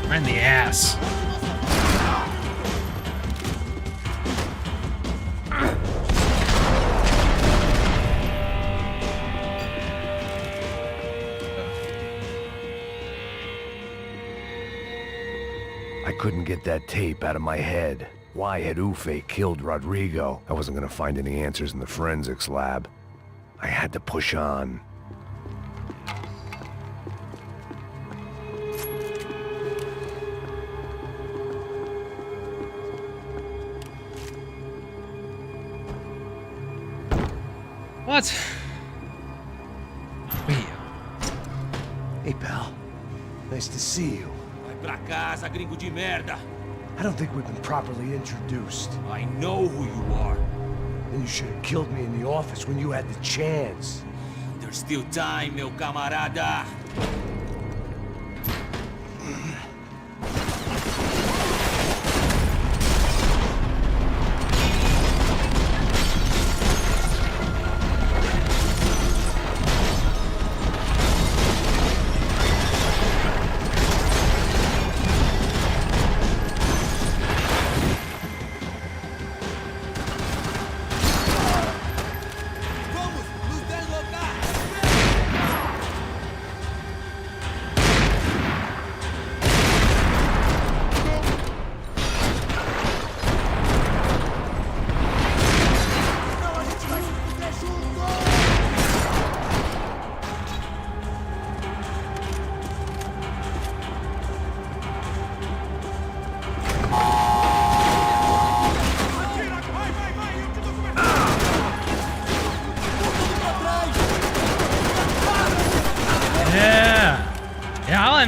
Right in the ass. I couldn't get that tape out of my head. Why had Ufe killed Rodrigo? I wasn't gonna find any answers in the forensics lab. I had to push on. What? Wait. Hey, pal. Nice to see you. Vai pra casa, gringo de merda. I don't think we've been properly introduced. I know who you are. And you should have killed me in the office when you had the chance. There's still time, meu camarada.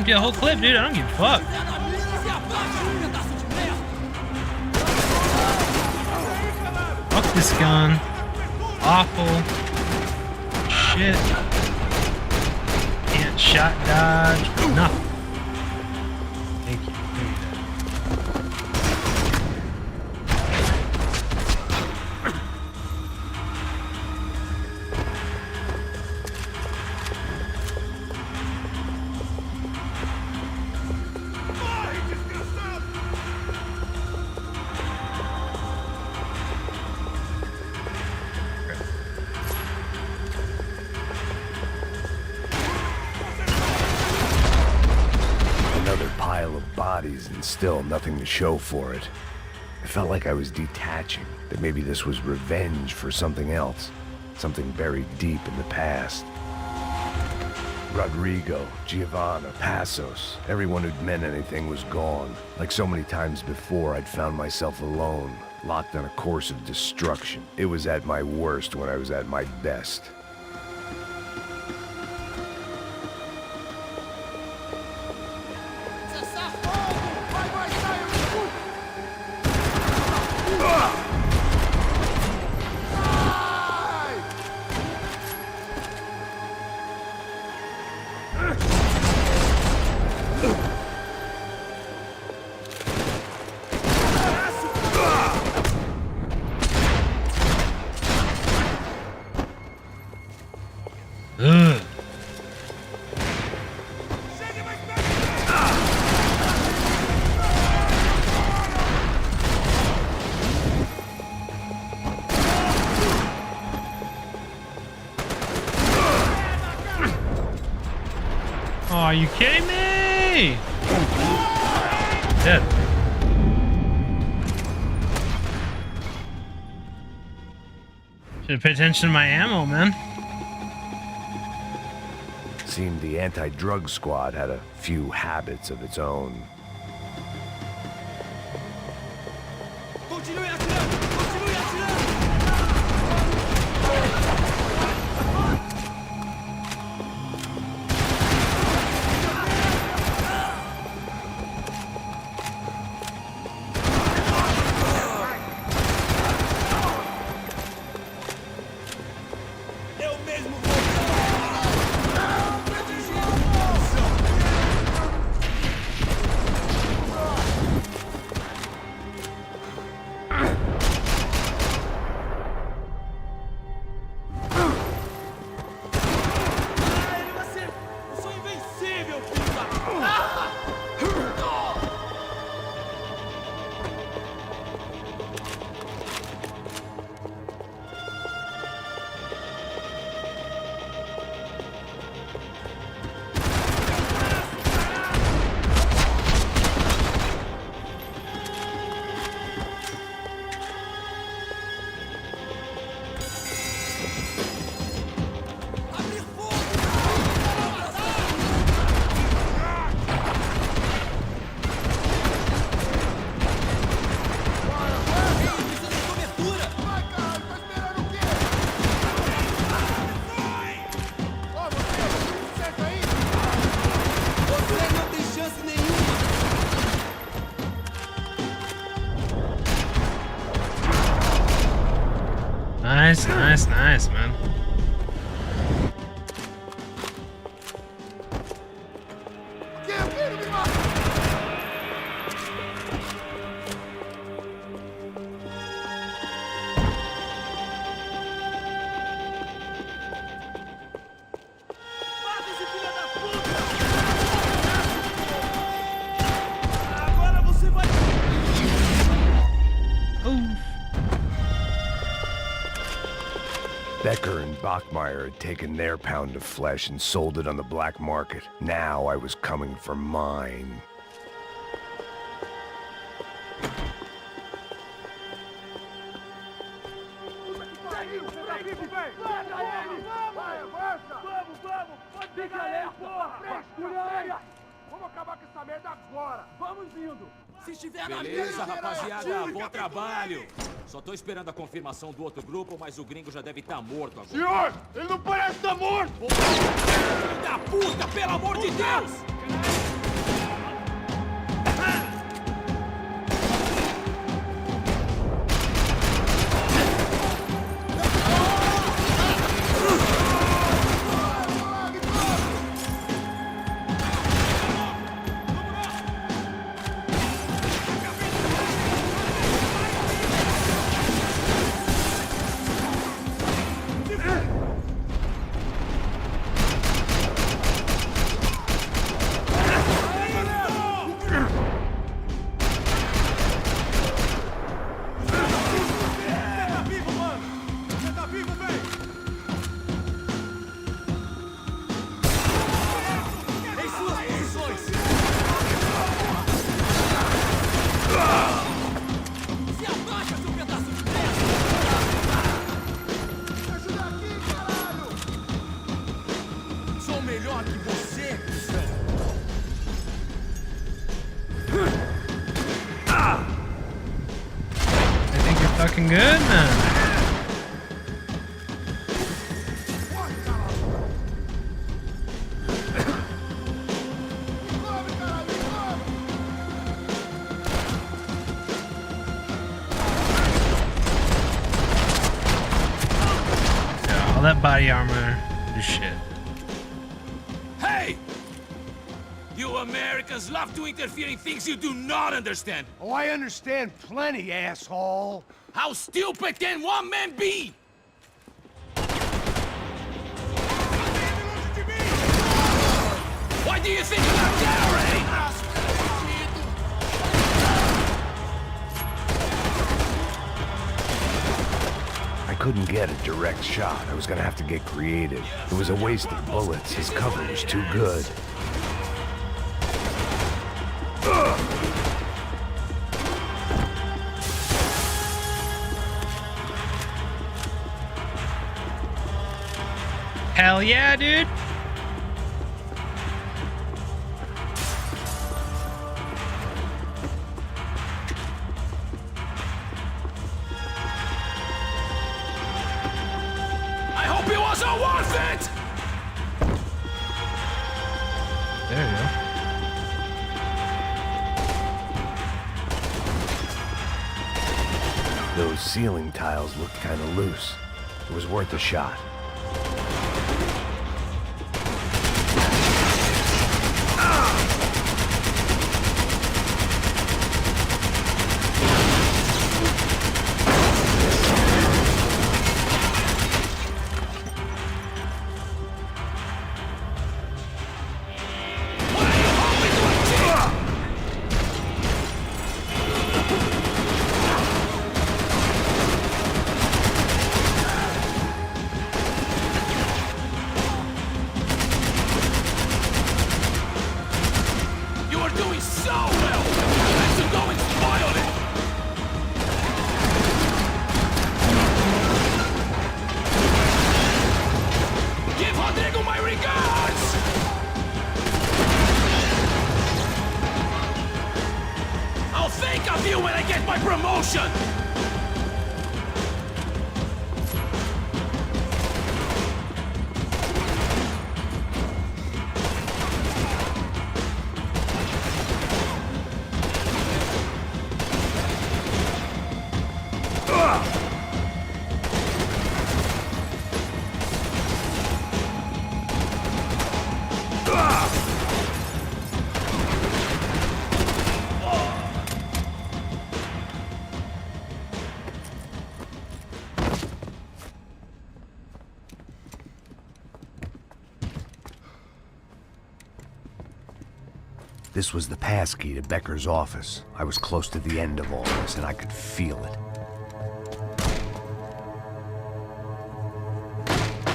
you a whole clip, dude. I don't give a fuck. Fuck this gun. Awful. Shit. Can't shot dodge. Nothing. Thank you. Another pile of bodies and still nothing to show for it. It felt like I was detaching, that maybe this was revenge for something else, something buried deep in the past. Rodrigo, Giovanna, Passos, everyone who'd meant anything was gone. Like so many times before, I'd found myself alone, locked on a course of destruction. It was at my worst when I was at my best. Ugh. Oh, are you kidding me? Dead. Should pay attention to my ammo, man. Seemed the anti-drug squad had a few habits of its own. Nice, man. Becker and Bachmeyer had taken their pound of flesh and sold it on the black market. Now I was coming for mine. Beleza, rapaziada, bom trabalho. Só tô esperando a confirmação do outro grupo, mas o gringo já deve estar morto agora. Senhor, ele não parece estar morto! Filho da puta, pelo amor de Deus! looking good, man. Yeah, all that body armor is shit. Hey! You Americans love to interfere in things you do not understand. Oh, I understand plenty, asshole. How stupid can one man be? Why do you think I'm there, eh? I couldn't get a direct shot. I was gonna have to get creative. It was a waste of bullets. His cover was too good. Hell yeah, dude. I hope it wasn't worth it! There you go. Those ceiling tiles looked kind of loose. It was worth a shot. You are doing so well! Let's go and spoil it! Give Rodrigo my regards! I'll think of you when I get my promotion! This was the passkey to Becker's office. I was close to the end of all this, and I could feel it.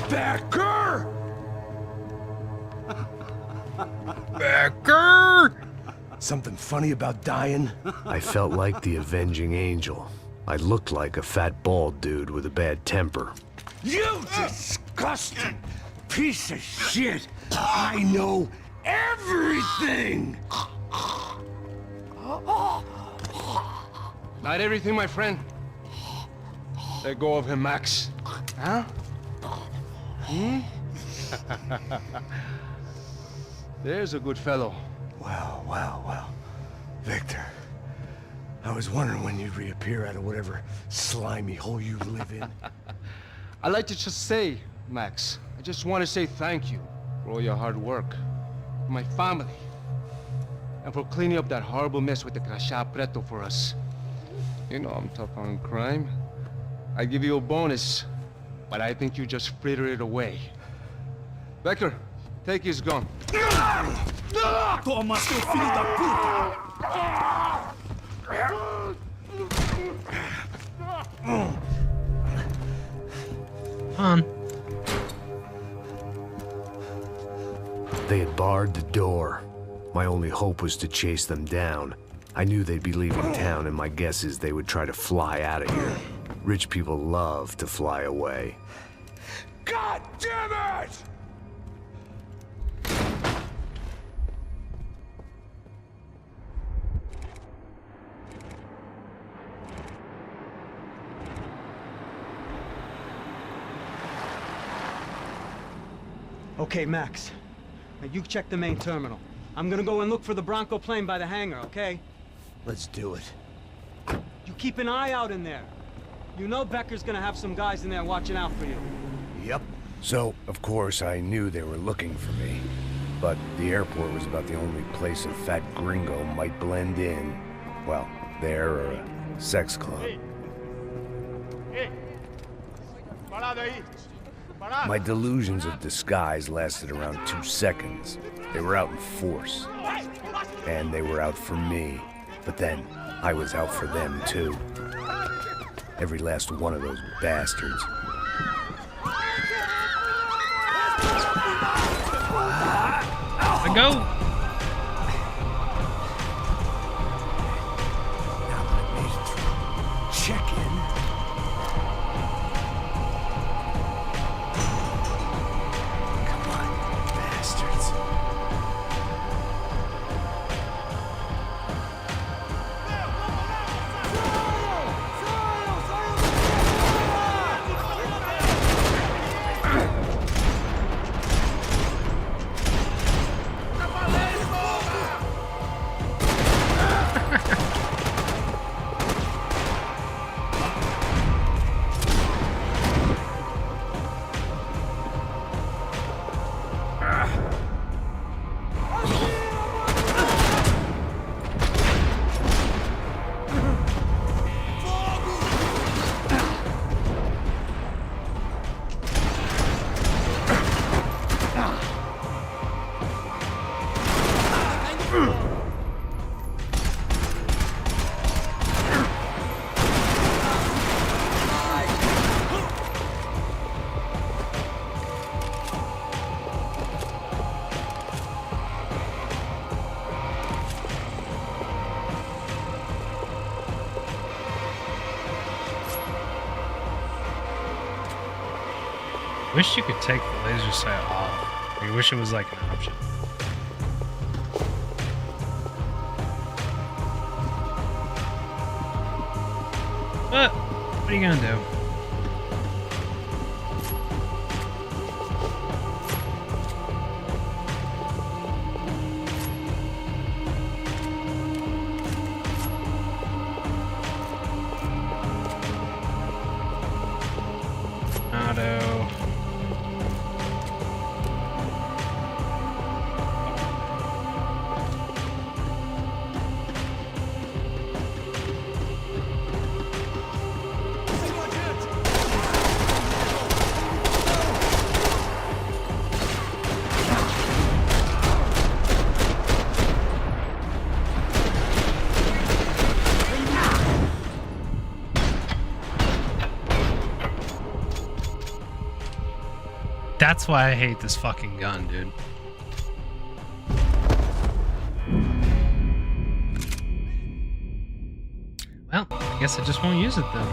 Becker! Becker! Something funny about dying? I felt like the avenging angel. I looked like a fat bald dude with a bad temper. You disgusting piece of shit! I know everything! Not everything, my friend. Let go of him, Max. Huh? There's a good fellow. Well, well, well. Victor, I was wondering when you'd reappear out of whatever slimy hole you live in. I'd like to just say, Max, I just want to say thank you for all your hard work, for my family, and for cleaning up that horrible mess with the Crachá Preto for us. You know I'm tough on crime. I give you a bonus, but I think you just fritter it away. Becker, take his gun. Toma, seu filho da puta! On. They had barred the door. My only hope was to chase them down. I knew they'd be leaving town, and my guess is they would try to fly out of here. Rich people love to fly away. God damn it! Okay, Max. Now you check the main terminal. I'm gonna go and look for the Bronco plane by the hangar, okay? Let's do it. You keep an eye out in there. You know Becker's gonna have some guys in there watching out for you. Yep. So, of course, I knew they were looking for me. But the airport was about the only place a fat gringo might blend in. Well, there or a sex club. My delusions of disguise lasted around 2 seconds. They were out in force. And they were out for me. But then, I was out for them, too. Every last one of those bastards. Go! Now that I made it through check-in. Come on, bastards. Wish you could take the laser sight off. Or you wish it was like an option. But what are you gonna do? Auto. That's why I hate this fucking gun, dude. Well, I guess I just won't use it then.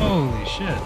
Holy shit.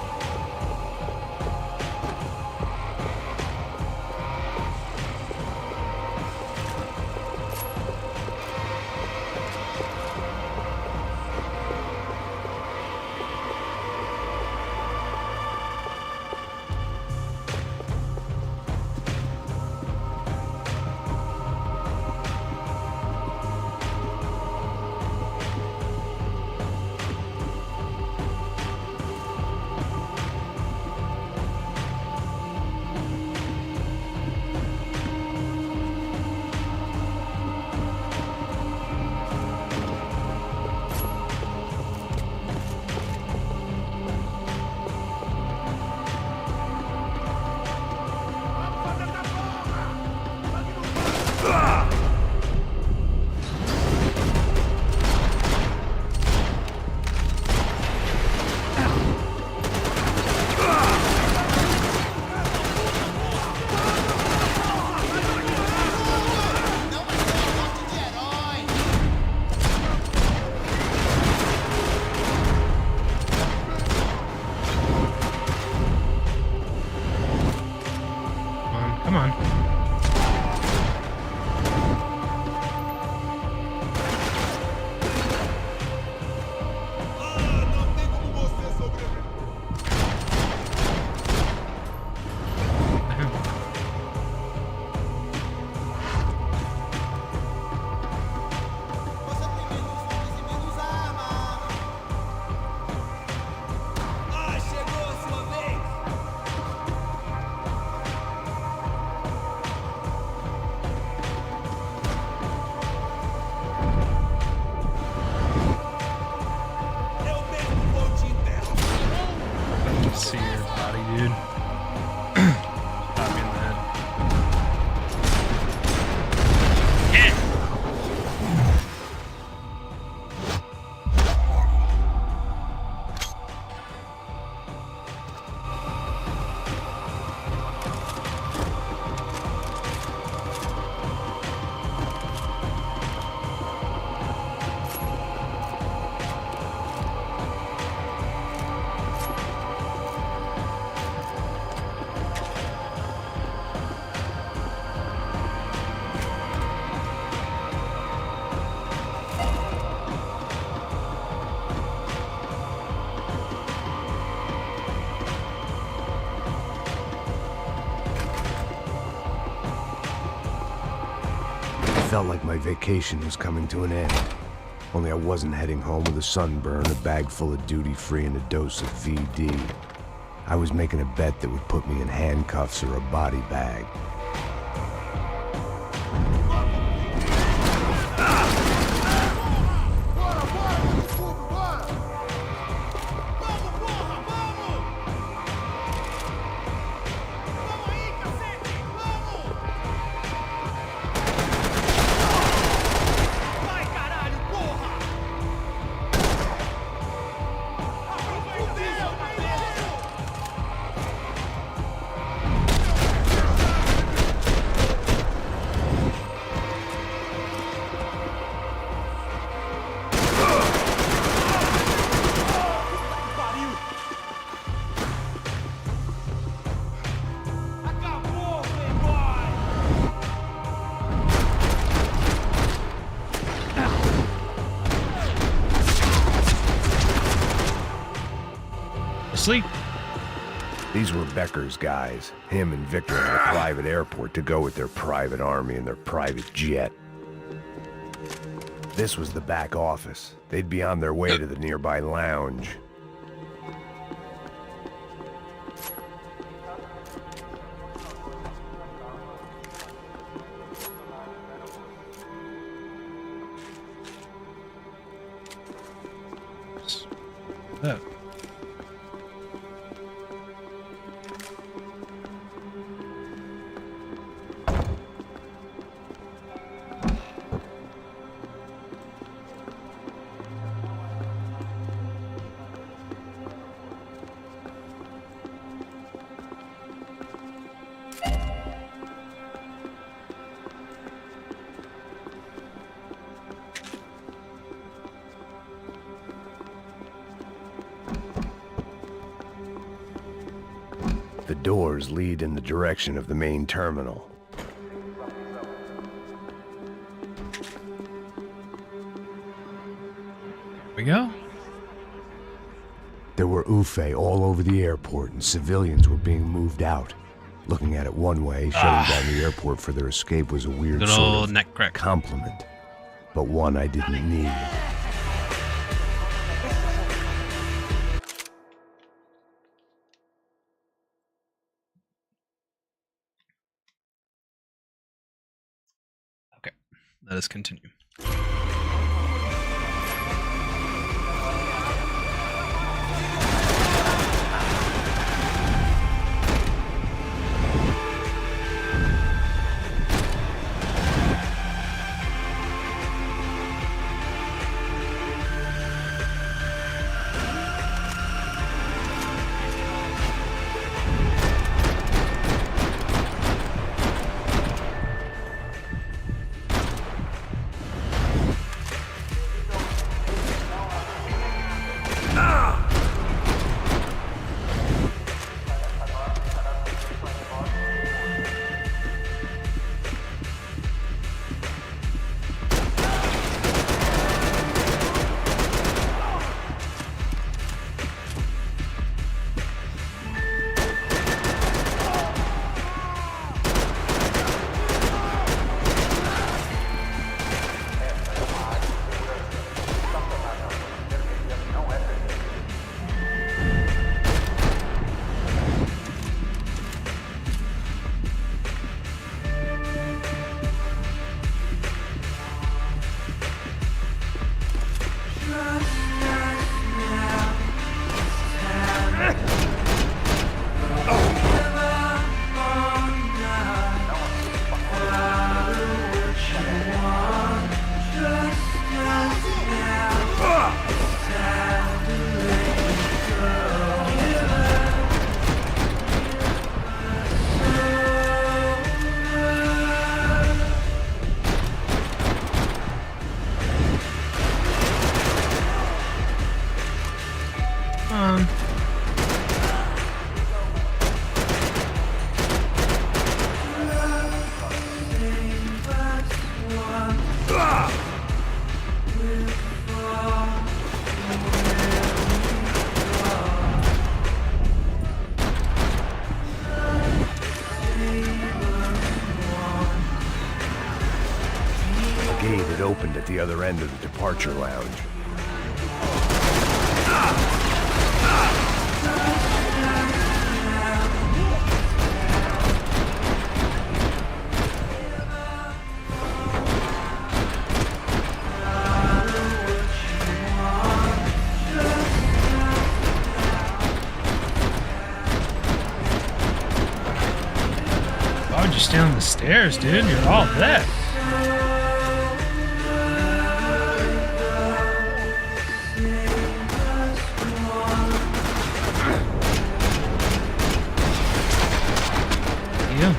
felt like my vacation was coming to an end. Only I wasn't heading home with a sunburn, a bag full of duty-free, and a dose of VD. I was making a bet that would put me in handcuffs or a body bag. Sleep. These were Becker's guys. Him and Victor had a private airport to go with their private army and their private jet. This was the back office. They'd be on their way to the nearby lounge. Oh. The doors lead in the direction of the main terminal. We go. There were UFE all over the airport, and civilians were being moved out. Looking at it one way, shutting down the airport for their escape was a weird Good sort old of neck crack. compliment, but one I didn't need. Okay, let us continue. at the other end of the departure lounge. Why would you stay on the stairs, dude? You're all dead. Yeah.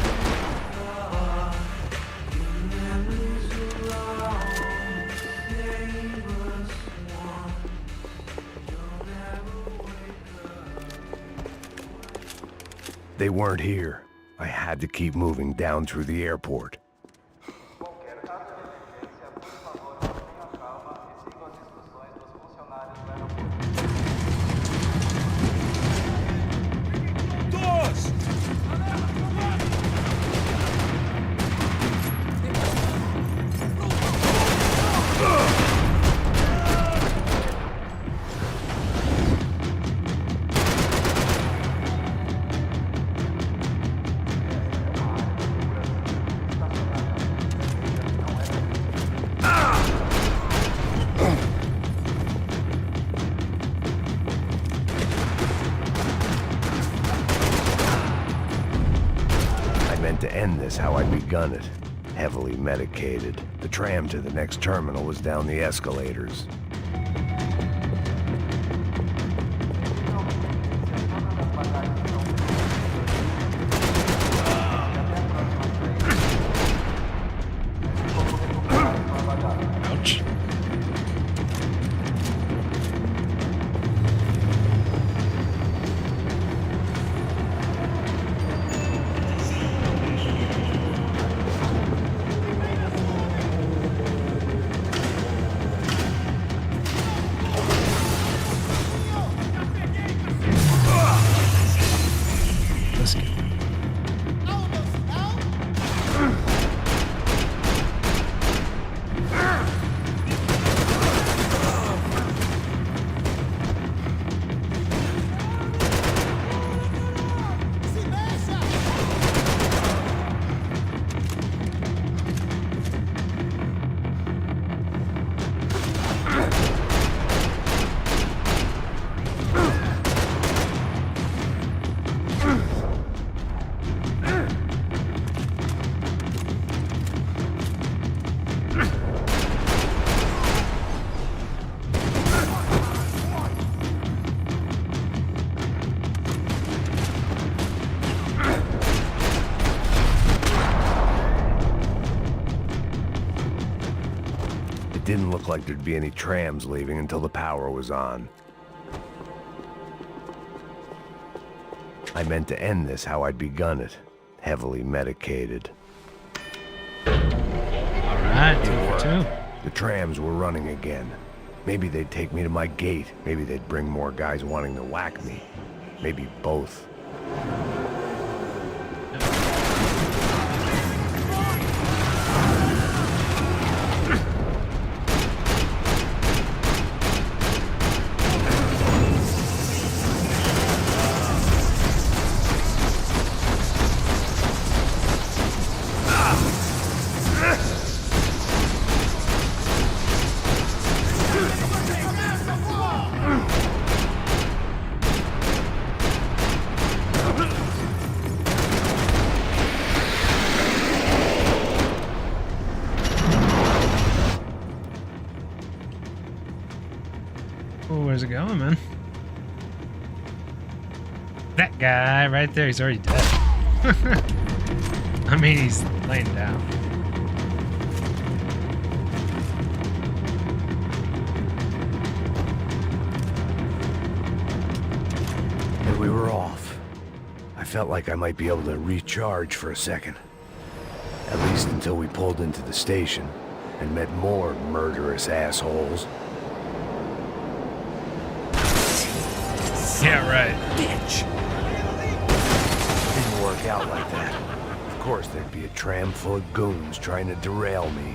They weren't here. I had to keep moving down through the airport. To end this how I'd begun it. Heavily medicated. The tram to the next terminal was down the escalators. Ouch. Didn't look like there'd be any trams leaving until the power was on. I meant to end this how I'd begun it. Heavily medicated. Alright, 2 for 2. The trams were running again. Maybe they'd take me to my gate. Maybe they'd bring more guys wanting to whack me. Maybe both. Oh, where's it going, man? That guy right there, he's already dead. I mean, he's laying down. And we were off. I felt like I might be able to recharge for a second. At least until we pulled into the station and met more murderous assholes. Yeah, right. Bitch! Didn't work out like that. Of course there'd be a tram full of goons trying to derail me.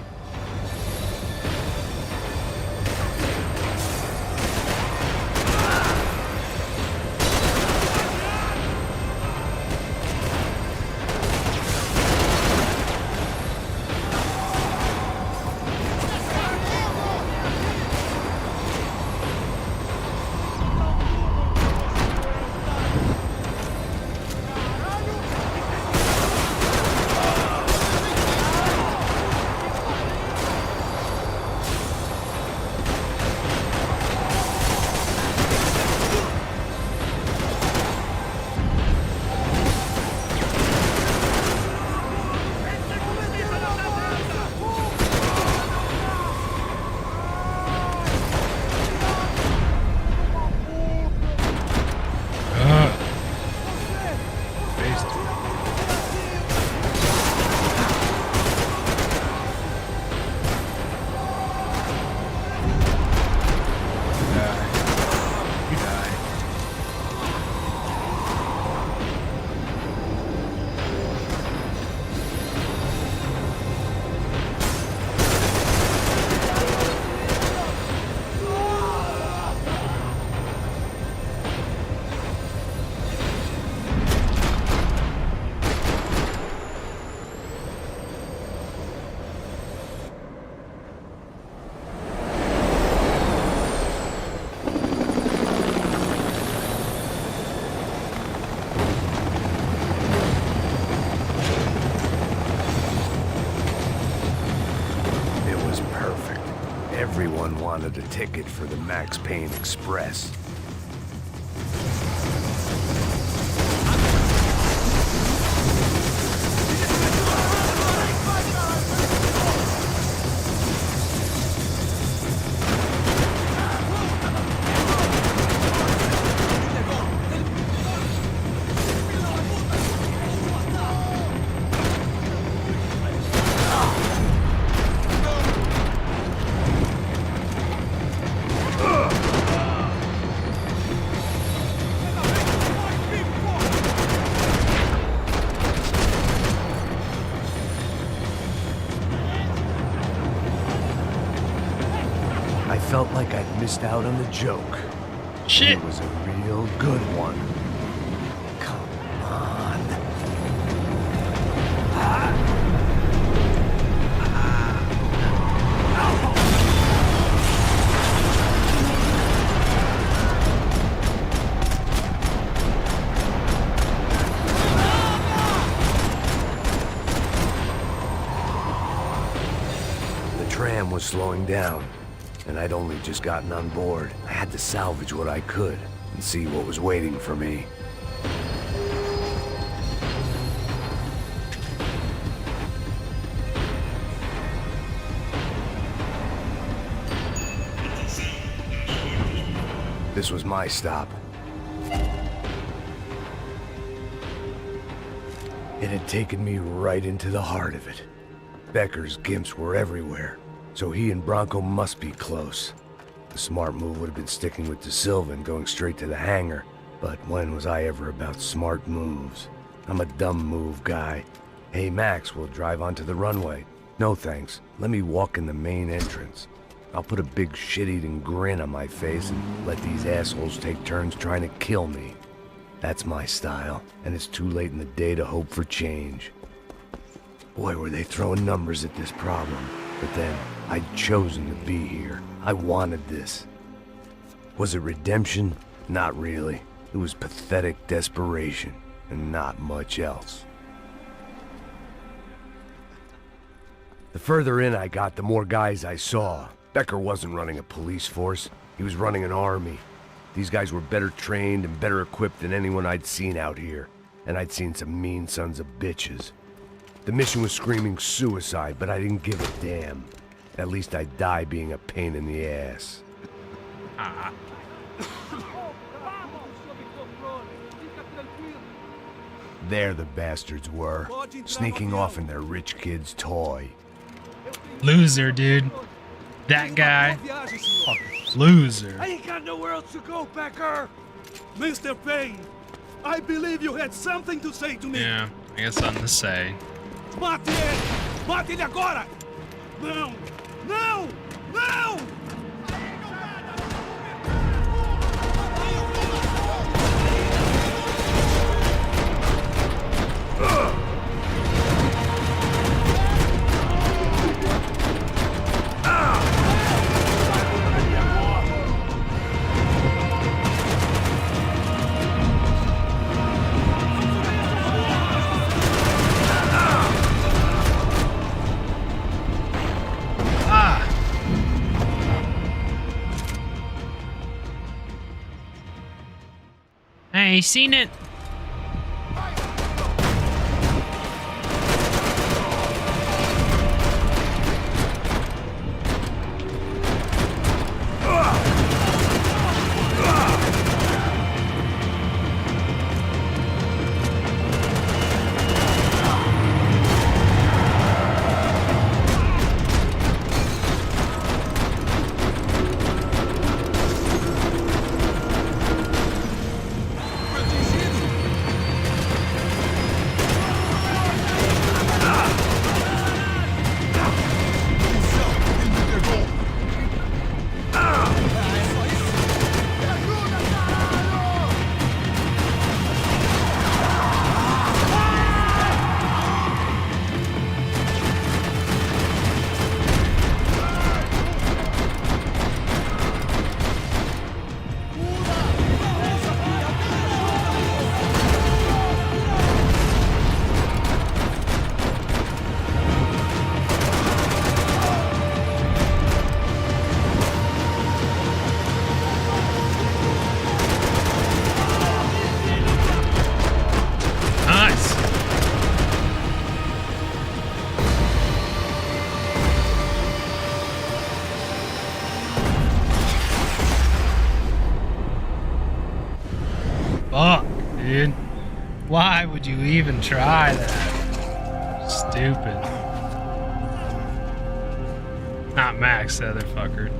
Everyone wanted a ticket for the Max Payne Express. I felt like I'd missed out on the joke. Shit. It was a real good one. Come on. The tram was slowing down, and I'd only just gotten on board. I had to salvage what I could and see what was waiting for me. This was my stop. It had taken me right into the heart of it. Becker's gimps were everywhere, so he and Bronco must be close. The smart move would have been sticking with De Silva and going straight to the hangar, but when was I ever about smart moves? I'm a dumb move guy. Hey Max, we'll drive onto the runway. No thanks, let me walk in the main entrance. I'll put a big shit-eating grin on my face and let these assholes take turns trying to kill me. That's my style, and it's too late in the day to hope for change. Boy, were they throwing numbers at this problem. But then, I'd chosen to be here. I wanted this. Was it redemption? Not really. It was pathetic desperation, and not much else. The further in I got, the more guys I saw. Becker wasn't running a police force. He was running an army. These guys were better trained and better equipped than anyone I'd seen out here. And I'd seen some mean sons of bitches. The mission was screaming suicide, but I didn't give a damn. At least I'd die being a pain in the ass. There the bastards were, sneaking off in their rich kid's toy. Loser, dude. That guy. Loser. I ain't got nowhere else to go, Becker! Mr. Payne, I believe you had something to say to me. Yeah, I got something to say. Mate ele! Mate ele agora! Não! Não! Não! Hey, seen it? Why would you even try that? Stupid. Not Max, the other fucker.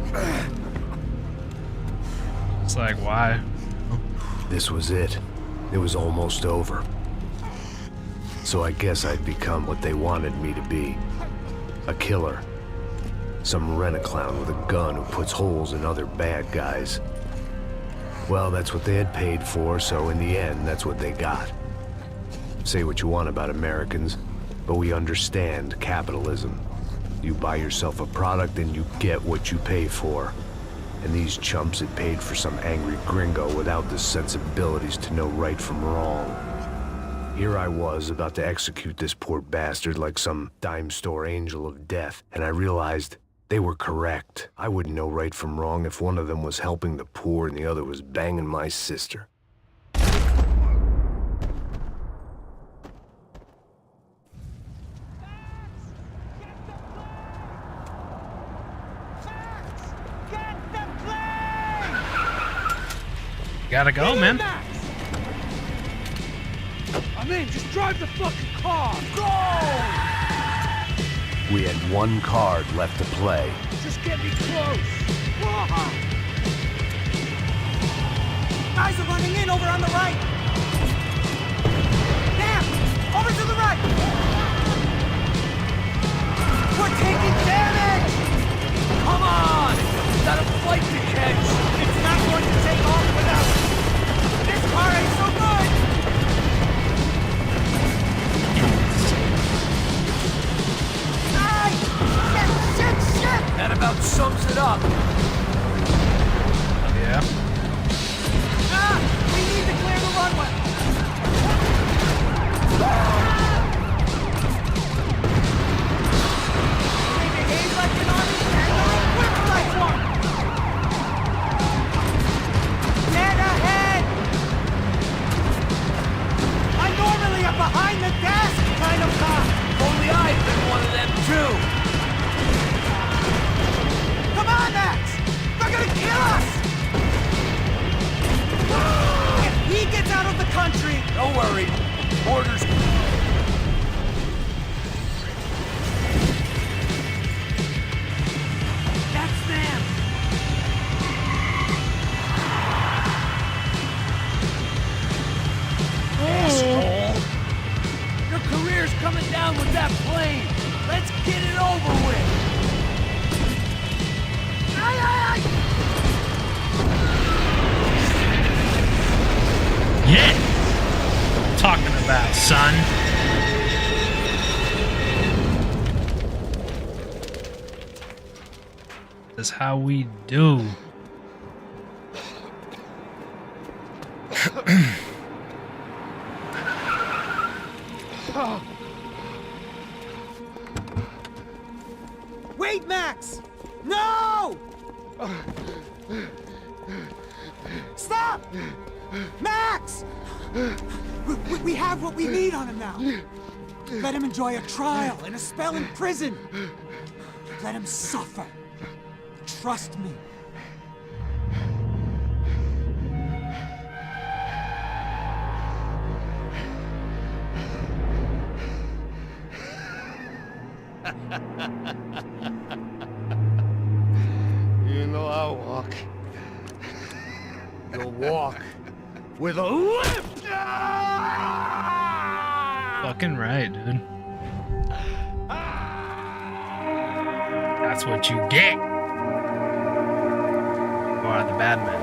It's like, why? This was it. It was almost over. So I guess I'd become what they wanted me to be. A killer. Some rent-a-clown with a gun who puts holes in other bad guys. Well, that's what they had paid for, so in the end, that's what they got. Say what you want about Americans, but we understand capitalism. You buy yourself a product and you get what you pay for. And these chumps had paid for some angry gringo without the sensibilities to know right from wrong. Here I was about to execute this poor bastard like some dime store angel of death, and I realized they were correct. I wouldn't know right from wrong if one of them was helping the poor and the other was banging my sister. Gotta go, man. I mean, just drive the fucking car. Go! We had one card left to play. Just get me close. Guys are running in over on the right. Damn! Over to the right. We're taking damage. Come on! Got a flight to catch. It's not going to take off without. This car ain't so good. Ay! Shit! That about sums it up. Yeah. We need to clear the runway. They behave like an army and they're equipped like one. Dead ahead. I normally am behind the desk kind of cop. Only I've been one of them too. Come on, Max. They're gonna kill us. If he gets out of the country... Don't worry. Orders... That's them! Asshole! Your career's coming down with that plane! Let's get it over with! Aye, aye, aye! Yeah. Talking about, son. That's how we do. Wait, Max! No! Stop! Max! We have what we need on him now. Let him enjoy a trial and a spell in prison. Let him suffer. Trust me. You know I'll walk. You'll walk with a limp! Fucking right, dude. That's what you get. You are the bad man.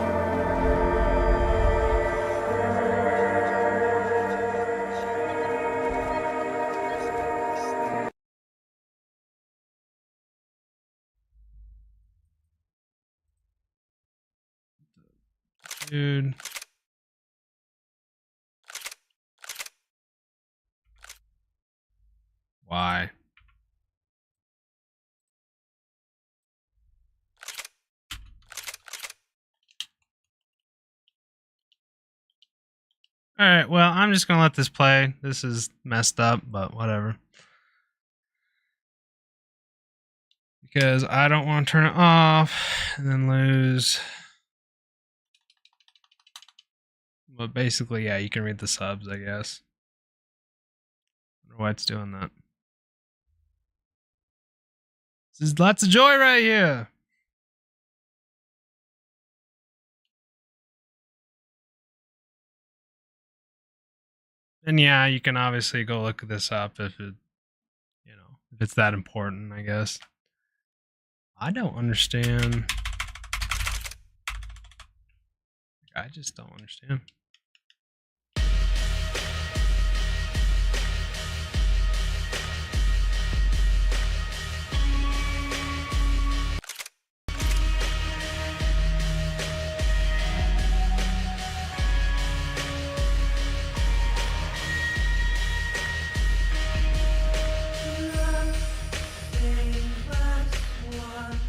Dude. Why? Alright, well, I'm just gonna let this play. This is messed up, but whatever. Because I don't want to turn it off and then lose. But basically, yeah, you can read the subs, I guess. Wonder why it's doing that. This is lots of joy right here. And yeah, you can obviously go look this up if it, you know, if it's that important, I guess. I don't understand. I just don't understand.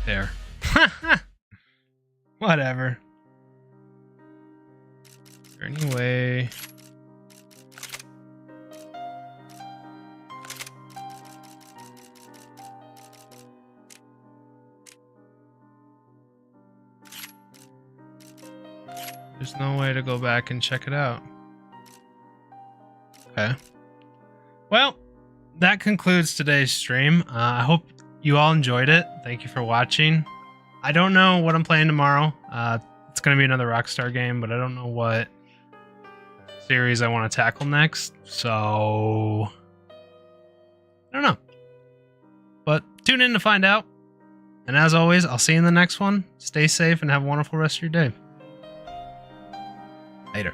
There. Whatever. Is there any way? There's no way to go back and check it out. Okay. Well, that concludes today's stream. I hope you all enjoyed it. Thank you for watching. I don't know what I'm playing tomorrow. It's going to be another Rockstar game, but I don't know what series I want to tackle next. So, I don't know. But tune in to find out. And as always, I'll see you in the next one. Stay safe and have a wonderful rest of your day. Later.